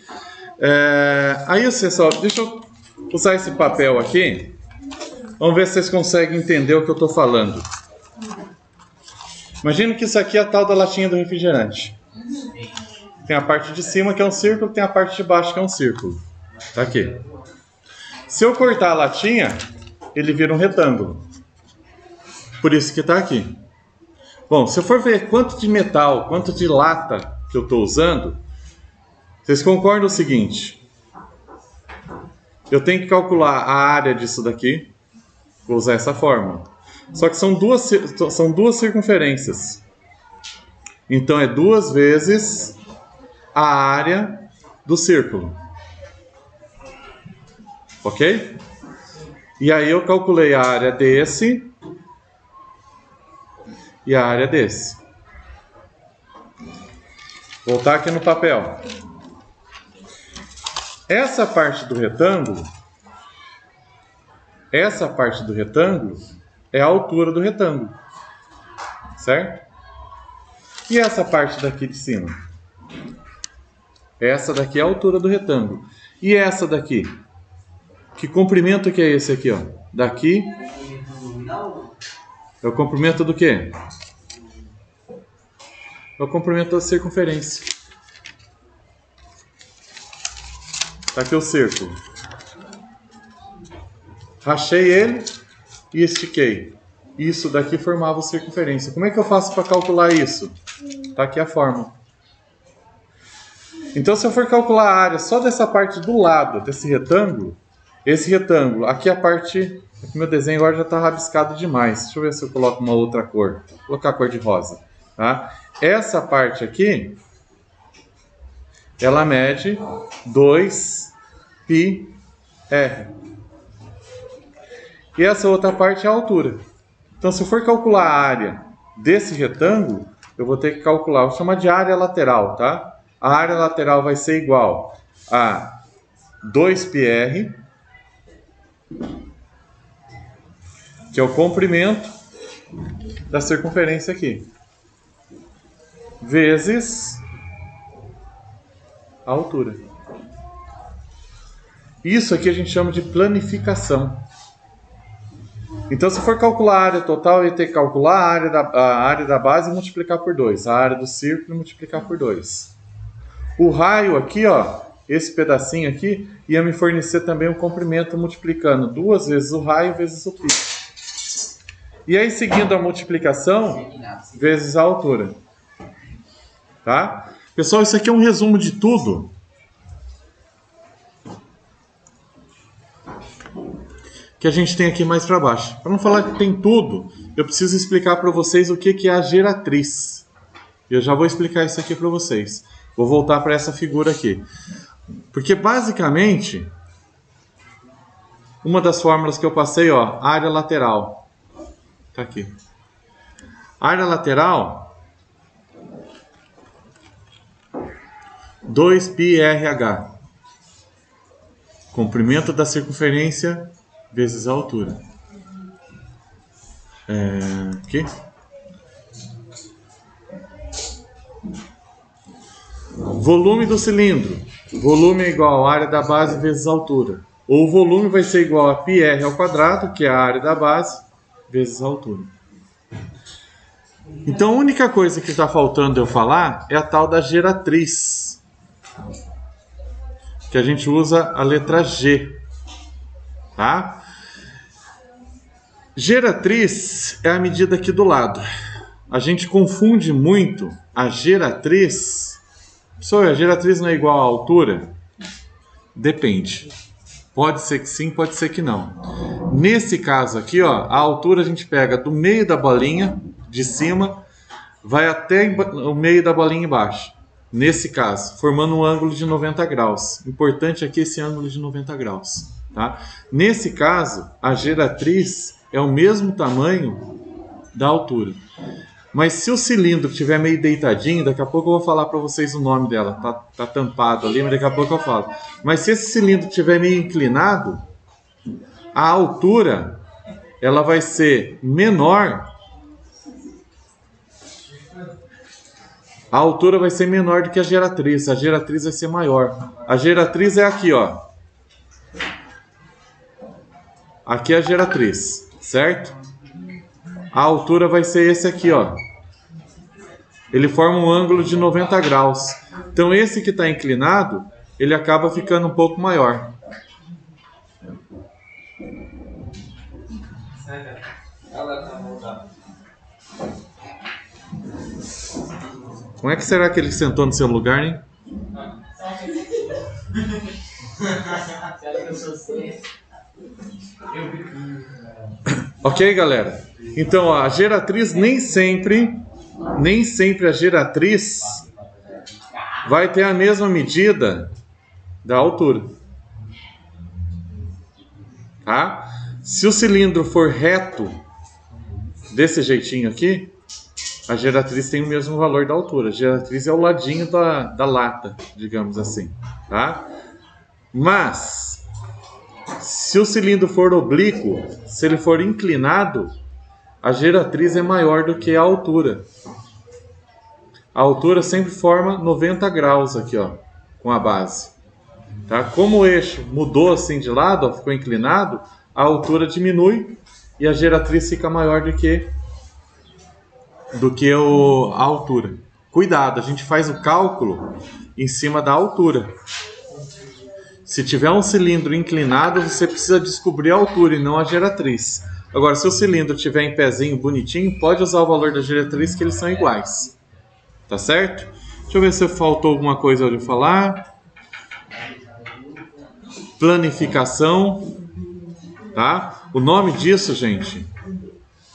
Aí, pessoal, deixa eu usar esse papel aqui. Vamos ver se vocês conseguem entender o que eu estou falando. Imagina que isso aqui é a tal da latinha do refrigerante. Tem a parte de cima que é um círculo, tem a parte de baixo que é um círculo. Tá aqui. Se eu cortar a latinha, ele vira um retângulo. Por isso que está aqui. Bom, se eu for ver quanto de metal, quanto de lata que eu estou usando, vocês concordam o seguinte. Eu tenho que calcular a área disso daqui. Vou usar essa fórmula. Só que são duas circunferências. Então é 2 vezes a área do círculo. Ok? E aí eu calculei a área desse e a área desse. Voltar aqui no papel. Essa parte do retângulo é a altura do retângulo. Certo? E essa parte daqui de cima? Essa daqui é a altura do retângulo. E essa daqui? Que comprimento que é esse aqui, ó? Daqui é o comprimento do quê? É o comprimento da circunferência. Tá aqui o círculo. Rachei ele e estiquei. Isso daqui formava a circunferência. Como é que eu faço para calcular isso? Tá aqui a fórmula. Então, se eu for calcular a área só dessa parte do lado desse retângulo, esse retângulo, aqui a parte... Aqui meu desenho agora já está rabiscado demais. Deixa eu ver se eu coloco uma outra cor. Vou colocar a cor de rosa. Tá? Essa parte aqui, ela mede 2πr. E essa outra parte é a altura. Então, se eu for calcular a área desse retângulo, eu vou ter que calcular, vou chamar de área lateral, tá? A área lateral vai ser igual a 2πr, que é o comprimento da circunferência aqui, vezes a altura. Isso aqui a gente chama de planificação. Então, se for calcular a área total, eu ia ter que calcular a área da base e multiplicar por 2. A área do círculo e multiplicar por 2. O raio aqui, ó, esse pedacinho aqui, ia me fornecer também o comprimento multiplicando 2 vezes o raio vezes o pico. E aí, seguindo a multiplicação, vezes a altura. Tá? Pessoal, isso aqui é um resumo de tudo que a gente tem aqui mais para baixo. Para não falar que tem tudo, eu preciso explicar para vocês o que é a geratriz. Eu já vou explicar isso aqui para vocês. Vou voltar para essa figura aqui. Porque basicamente, uma das fórmulas que eu passei, ó, área lateral. Tá aqui. Área lateral, 2πrh. Comprimento da circunferência vezes a altura. Aqui. Volume do cilindro. Volume é igual à área da base vezes a altura. Ou o volume vai ser igual a πr ao quadrado, que é a área da base, vezes a altura. Então a única coisa que está faltando eu falar é a tal da geratriz. Que a gente usa a letra G. Tá? Geratriz é a medida aqui do lado. A gente confunde muito a geratriz. A geratriz não é igual à altura? Depende. Pode ser que sim, pode ser que não. Nesse caso aqui, ó, a altura a gente pega do meio da bolinha de cima, vai até o meio da bolinha embaixo. Nesse caso, formando um ângulo de 90 graus. Importante aqui esse ângulo de 90 graus. Tá? Nesse caso, a geratriz é o mesmo tamanho da altura. Mas se o cilindro estiver meio deitadinho, daqui a pouco eu vou falar para vocês o nome dela. Tá tampado ali, mas daqui a pouco eu falo. Mas se esse cilindro estiver meio inclinado, a altura ela vai ser menor. A altura vai ser menor do que a geratriz. A geratriz vai ser maior. A geratriz é aqui, ó. Aqui é a geratriz, certo? A altura vai ser esse aqui, ó. Ele forma um ângulo de 90 graus. Então esse que está inclinado, ele acaba ficando um pouco maior. Como é que será que ele sentou no seu lugar, hein? Ok, galera? Então, a geratriz nem sempre a geratriz vai ter a mesma medida da altura. Tá? Se o cilindro for reto, desse jeitinho aqui, a geratriz tem o mesmo valor da altura. A geratriz é o ladinho da lata, digamos assim. Tá? Mas, se o cilindro for oblíquo, se ele for inclinado, a geratriz é maior do que a altura. A altura sempre forma 90 graus aqui, ó, com a base. Tá? Como o eixo mudou assim de lado, ó, ficou inclinado, a altura diminui e a geratriz fica maior do que a altura. Cuidado, a gente faz o cálculo em cima da altura. Se tiver um cilindro inclinado, você precisa descobrir a altura e não a geratriz. Agora, se o cilindro tiver em pezinho bonitinho, pode usar o valor da geratriz, que eles são iguais. Tá certo? Deixa eu ver se faltou alguma coisa de falar. Planificação. Tá? O nome disso, gente,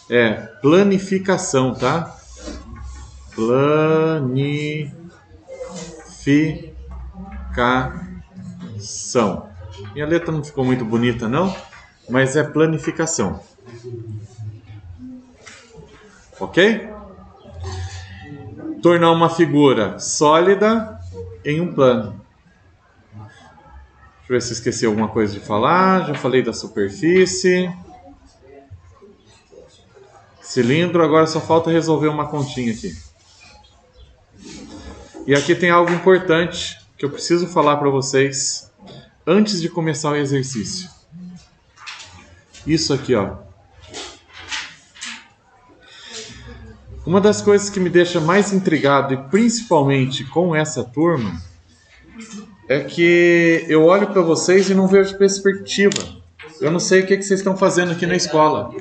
é planificação, tá? Planificação. Minha letra não ficou muito bonita, não? mas é planificação. Ok? Tornar uma figura sólida em um plano. Deixa eu ver se eu esqueci alguma coisa de falar. Já falei da superfície. Cilindro, agora só falta resolver uma continha aqui. E aqui tem algo importante que eu preciso falar para vocês antes de começar o exercício. Isso aqui, ó. Uma das coisas que me deixa mais intrigado, e principalmente com essa turma, é que eu olho para vocês e não vejo perspectiva. Eu não sei o que vocês estão fazendo aqui na escola.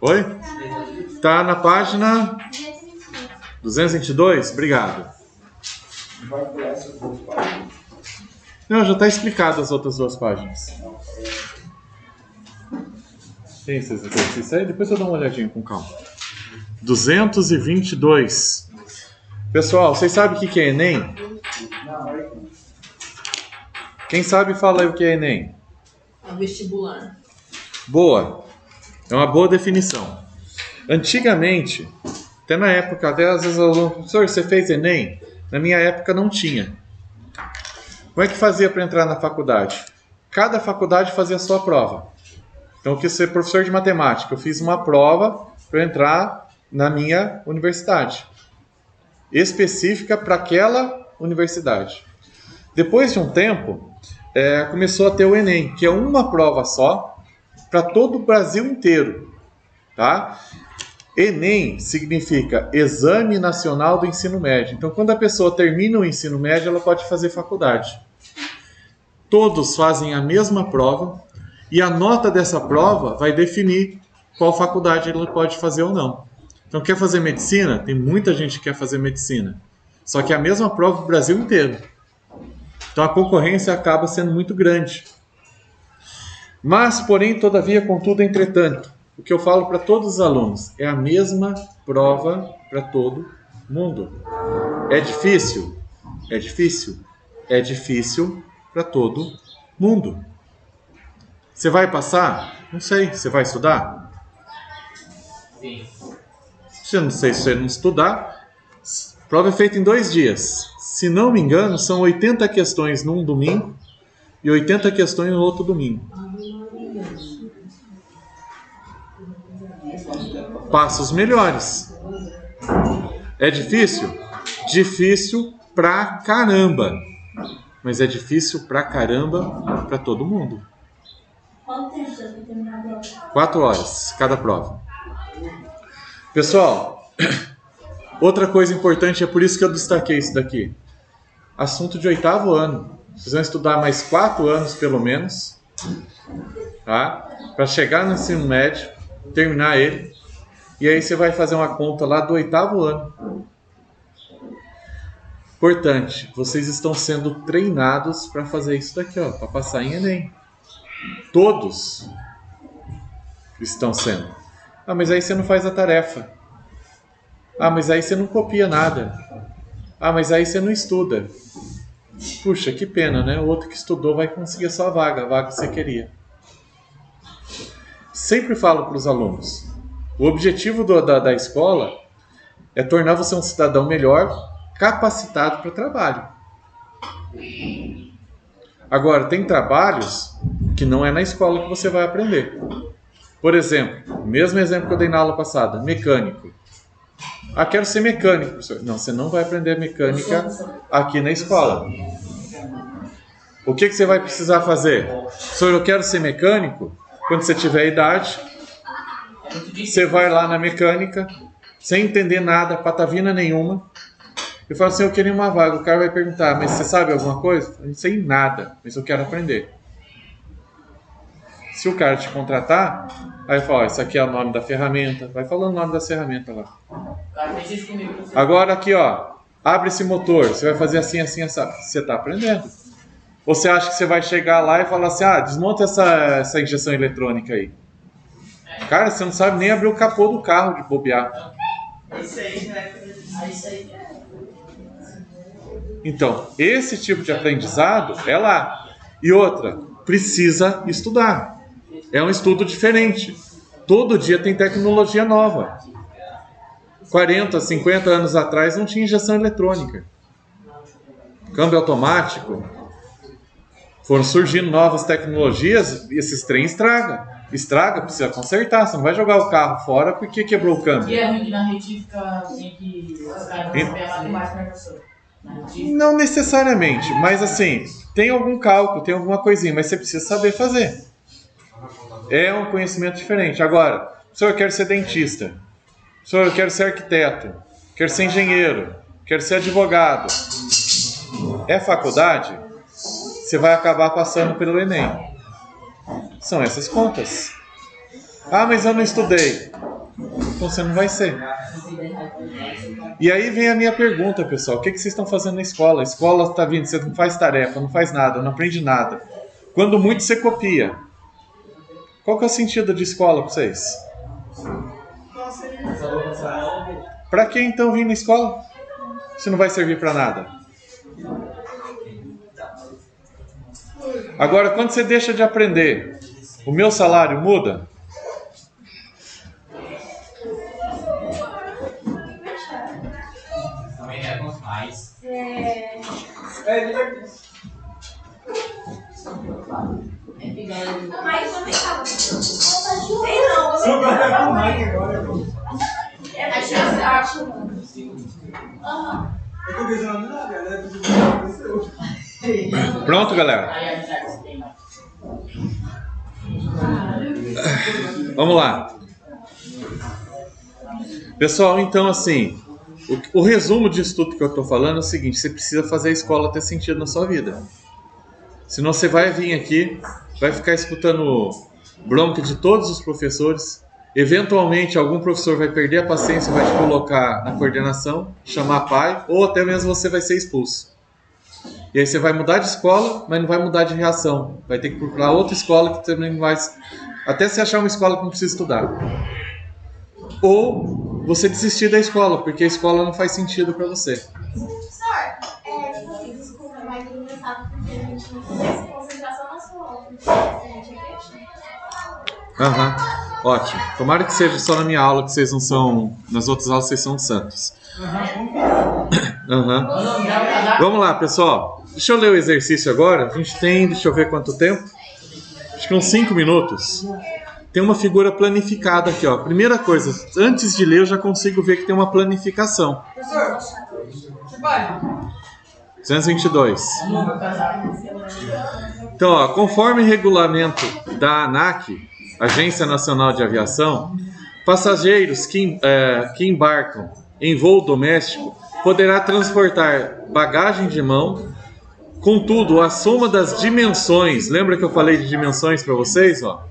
Oi? Tá na página 222? Obrigado. Não, já está explicado as outras 2 páginas. Tem esses exercícios aí? Depois eu dou uma olhadinha com calma. 222. Pessoal, vocês sabem o que é Enem? Quem sabe fala aí o que é Enem. É um vestibular. Boa. É uma boa definição. Antigamente, até na época, até às vezes eu falo, professor, você fez Enem? Na minha época não tinha. Como é que fazia para entrar na faculdade? Cada faculdade fazia a sua prova. Então eu quis ser professor de matemática. Eu fiz uma prova para entrar na minha universidade. Específica para aquela universidade. Depois de um tempo, começou a ter o Enem, que é uma prova só para todo o Brasil inteiro. Tá? Enem significa Exame Nacional do Ensino Médio. Então, quando a pessoa termina o ensino médio, ela pode fazer faculdade. Todos fazem a mesma prova e a nota dessa prova vai definir qual faculdade ele pode fazer ou não. Então, quer fazer medicina? Tem muita gente que quer fazer medicina. Só que é a mesma prova para o Brasil inteiro. Então, a concorrência acaba sendo muito grande. Mas, porém, todavia, contudo, entretanto, o que eu falo para todos os alunos é a mesma prova para todo mundo. É difícil? É difícil? É difícil para todo mundo. Você vai passar? Não sei. Você vai estudar? Sim. Se eu não sei se você não estudar, a prova é feita em 2 dias. Se não me engano, são 80 questões num domingo e 80 questões no outro domingo. Passa os melhores. É difícil? Difícil pra caramba. Mas é difícil pra caramba pra todo mundo. Quanto tempo você vai terminar a prova? 4 horas cada prova. Pessoal, outra coisa importante, é por isso que eu destaquei isso daqui. Assunto de 8º ano. Vocês vão estudar mais 4 anos pelo menos, tá? Para chegar no ensino médio, terminar ele. E aí você vai fazer uma conta lá do 8º ano. Importante, vocês estão sendo treinados para fazer isso daqui, ó, para passar em Enem. Todos estão sendo. Ah, mas aí você não faz a tarefa. Ah, mas aí você não copia nada. Ah, mas aí você não estuda. Puxa, que pena, né? O outro que estudou vai conseguir a sua vaga, a vaga que você queria. Sempre falo para os alunos, o objetivo da escola é tornar você um cidadão melhor, capacitado para o trabalho. Agora, tem trabalhos que não é na escola que você vai aprender. Por exemplo, o mesmo exemplo que eu dei na aula passada, mecânico. Ah, quero ser mecânico, professor. Não, você não vai aprender mecânica aqui na escola. O que você vai precisar fazer? Professor, eu quero ser mecânico. Quando você tiver idade, você vai lá na mecânica, sem entender nada, patavina nenhuma. Eu falo assim, eu queria uma vaga. O cara vai perguntar, mas você sabe alguma coisa? Eu não sei nada, mas eu quero aprender. Se o cara te contratar, aí eu falo, isso aqui é o nome da ferramenta. Vai falando o nome da ferramenta lá. Agora aqui, ó, abre esse motor. Você vai fazer assim, assim, assim. Você está aprendendo. Ou você acha que você vai chegar lá e falar assim, desmonta essa injeção eletrônica aí. Cara, você não sabe nem abrir o capô do carro de bobear. Isso aí, né? Isso aí. Então, esse tipo de aprendizado é lá. E outra, precisa estudar. É um estudo diferente. Todo dia tem tecnologia nova. 40, 50 anos atrás não tinha injeção eletrônica. Câmbio automático. Foram surgindo novas tecnologias e esses trens estragam. Estraga, precisa consertar. Você não vai jogar o carro fora porque quebrou o câmbio. E é ruim que na retífica tem que saber a matemática, né, professor? Na retífica. Não necessariamente, mas assim, tem algum cálculo, tem alguma coisinha, mas você precisa saber fazer. É um conhecimento diferente. Agora, professor, eu quero ser dentista. Professor, eu quero ser arquiteto. Quero ser engenheiro. Quero ser advogado. É faculdade? Você vai acabar passando pelo Enem. São essas contas. Ah, mas eu não estudei. Então você não vai ser. E aí vem a minha pergunta, pessoal. O que vocês estão fazendo na escola? A escola está vindo, você não faz tarefa, não faz nada, não aprende nada. Quando muito, você copia. Qual que é o sentido de escola para vocês? Para que então vir na escola? Se não vai servir para nada. Agora, quando você deixa de aprender, o meu salário muda? Também é com os mais. Mas também tava. Sei não, você acho. Pronto, galera? Aí a gente tem mais. Vamos lá. Pessoal, então assim, o resumo disso tudo que eu estou falando é o seguinte: você precisa fazer a escola ter sentido na sua vida. Senão você vai vir aqui, vai ficar escutando bronca de todos os professores. Eventualmente algum professor vai perder a paciência e vai te colocar na coordenação, chamar pai, ou até mesmo você vai ser expulso. E aí você vai mudar de escola, mas não vai mudar de reação. Vai ter que procurar outra escola que também vai... Até você achar uma escola que não precisa estudar. Ou você desistir da escola, porque a escola não faz sentido para você. Professor, tipo assim, desculpa, mas é engraçado porque a gente não tem concentração na sua aula. A gente é Aham, ótimo. Tomara que seja só na minha aula, que vocês não são... Nas outras aulas vocês são santos. Aham. Vamos lá, pessoal. Deixa eu ler o exercício agora. A gente tem, deixa eu ver quanto tempo. Acho que uns 5 minutos. Tem uma figura planificada aqui, ó. Primeira coisa, antes de ler eu já consigo ver que tem uma planificação. Professor, que página? 222. Então, ó, conforme regulamento da ANAC, Agência Nacional de Aviação, passageiros que embarcam em voo doméstico poderá transportar bagagem de mão. Contudo, a soma das dimensões, lembra que eu falei de dimensões para vocês, ó?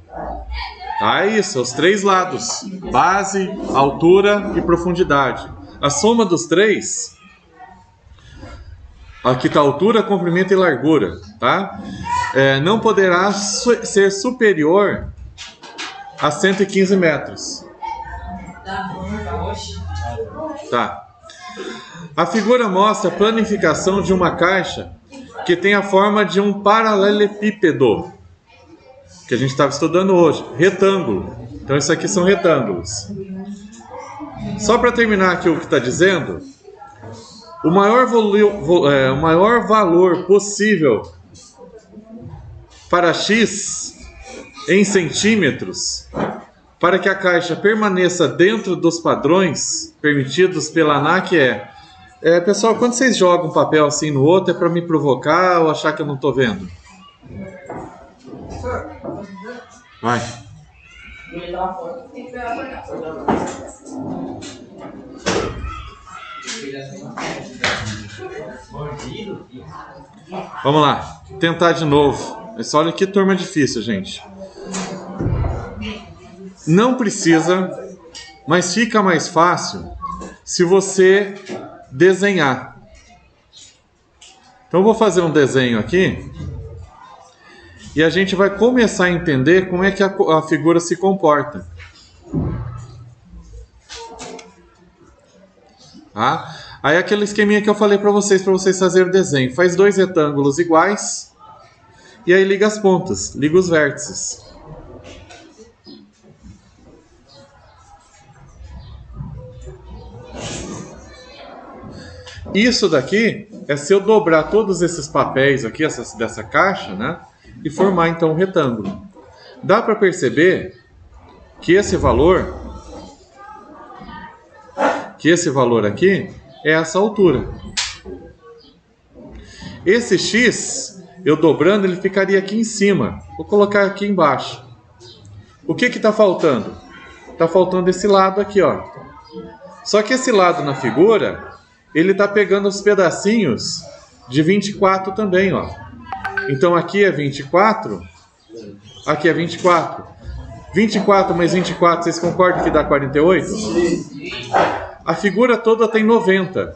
Tá, isso, os 3 lados: base, altura e profundidade. A soma dos 3, aqui está altura, comprimento e largura, tá? Não poderá ser superior a 115 metros. Tá. A figura mostra a planificação de uma caixa que tem a forma de um paralelepípedo, que a gente estava estudando hoje, retângulo. Então isso aqui são retângulos. Só para terminar aqui o que está dizendo, o maior valor possível para X em centímetros, para que a caixa permaneça dentro dos padrões permitidos pela ANAC pessoal, quando vocês jogam um papel assim no outro, é para me provocar ou achar que eu não estou vendo? Vai. Vamos lá, tentar de novo. Mas olha que turma difícil, gente. Não precisa, mas fica mais fácil se você desenhar. Então eu vou fazer um desenho aqui e a gente vai começar a entender como é que a figura se comporta. Tá? Aí aquele esqueminha que eu falei para vocês fazerem o desenho. Faz 2 retângulos iguais e aí liga as pontas, liga os vértices. Isso daqui é se eu dobrar todos esses papéis aqui, dessa caixa, né? E formar então um retângulo. Dá para perceber que esse valor aqui é essa altura. Esse x, eu dobrando, ele ficaria aqui em cima. Vou colocar aqui embaixo. O que está faltando? Está faltando esse lado aqui, ó. Só que esse lado na figura, ele está pegando os pedacinhos de 24 também, ó. Então aqui é 24, aqui é 24. 24 mais 24, vocês concordam que dá 48? A figura toda tem 90.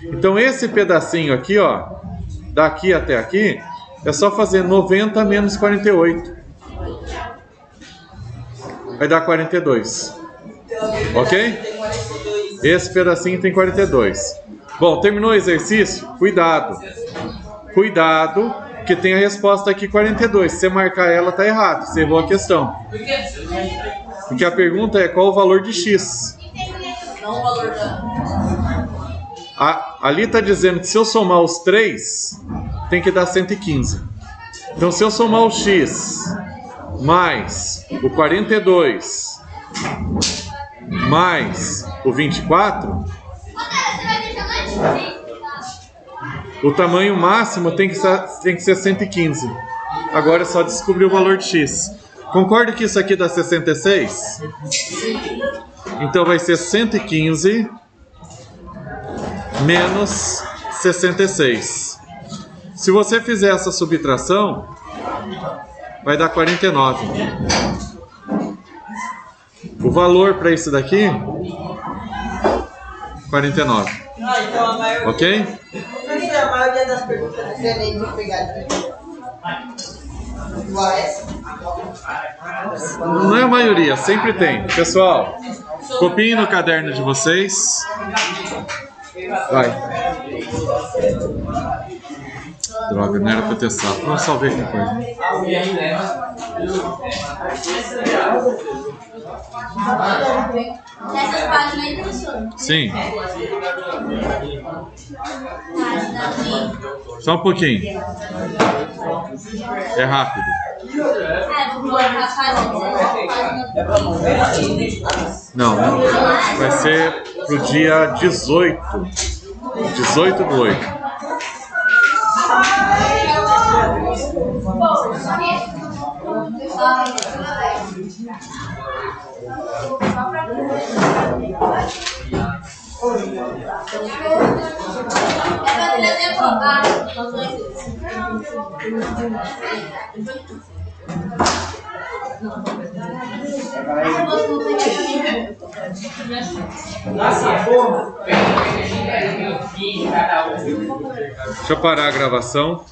Então esse pedacinho aqui, ó, daqui até aqui, é só fazer 90 menos 48. Vai dar 42. Ok? Esse pedacinho tem 42. Bom, terminou o exercício? Cuidado. Cuidado, que tem a resposta aqui 42. Se você marcar ela, tá errado. Você errou a questão. Porque a pergunta é qual o valor de x. Não o valor da... Ali está dizendo que se eu somar os 3, tem que dar 115. Então, se eu somar o x mais o 42 mais o 24, o tamanho máximo tem que ser 115. Agora é só descobrir o valor de x. Concorda que isso aqui dá 66? Então vai ser 115 menos 66. Se você fizer essa subtração, vai dar 49. O valor para isso daqui, 49. Então a maioria... Ok? A maioria das perguntas diferentes de pegadinha. Igual essa? Não é a maioria, sempre tem. Pessoal, copiem no caderno de vocês. Vai. Droga, não era pra ter salvo. Vamos salvar aqui coisa. Nessas páginas aí, professor? Sim. Só um pouquinho. É rápido. Vou colocar a página. Não, vai ser pro dia 18. 18 do 8. Deixa eu parar a gravação.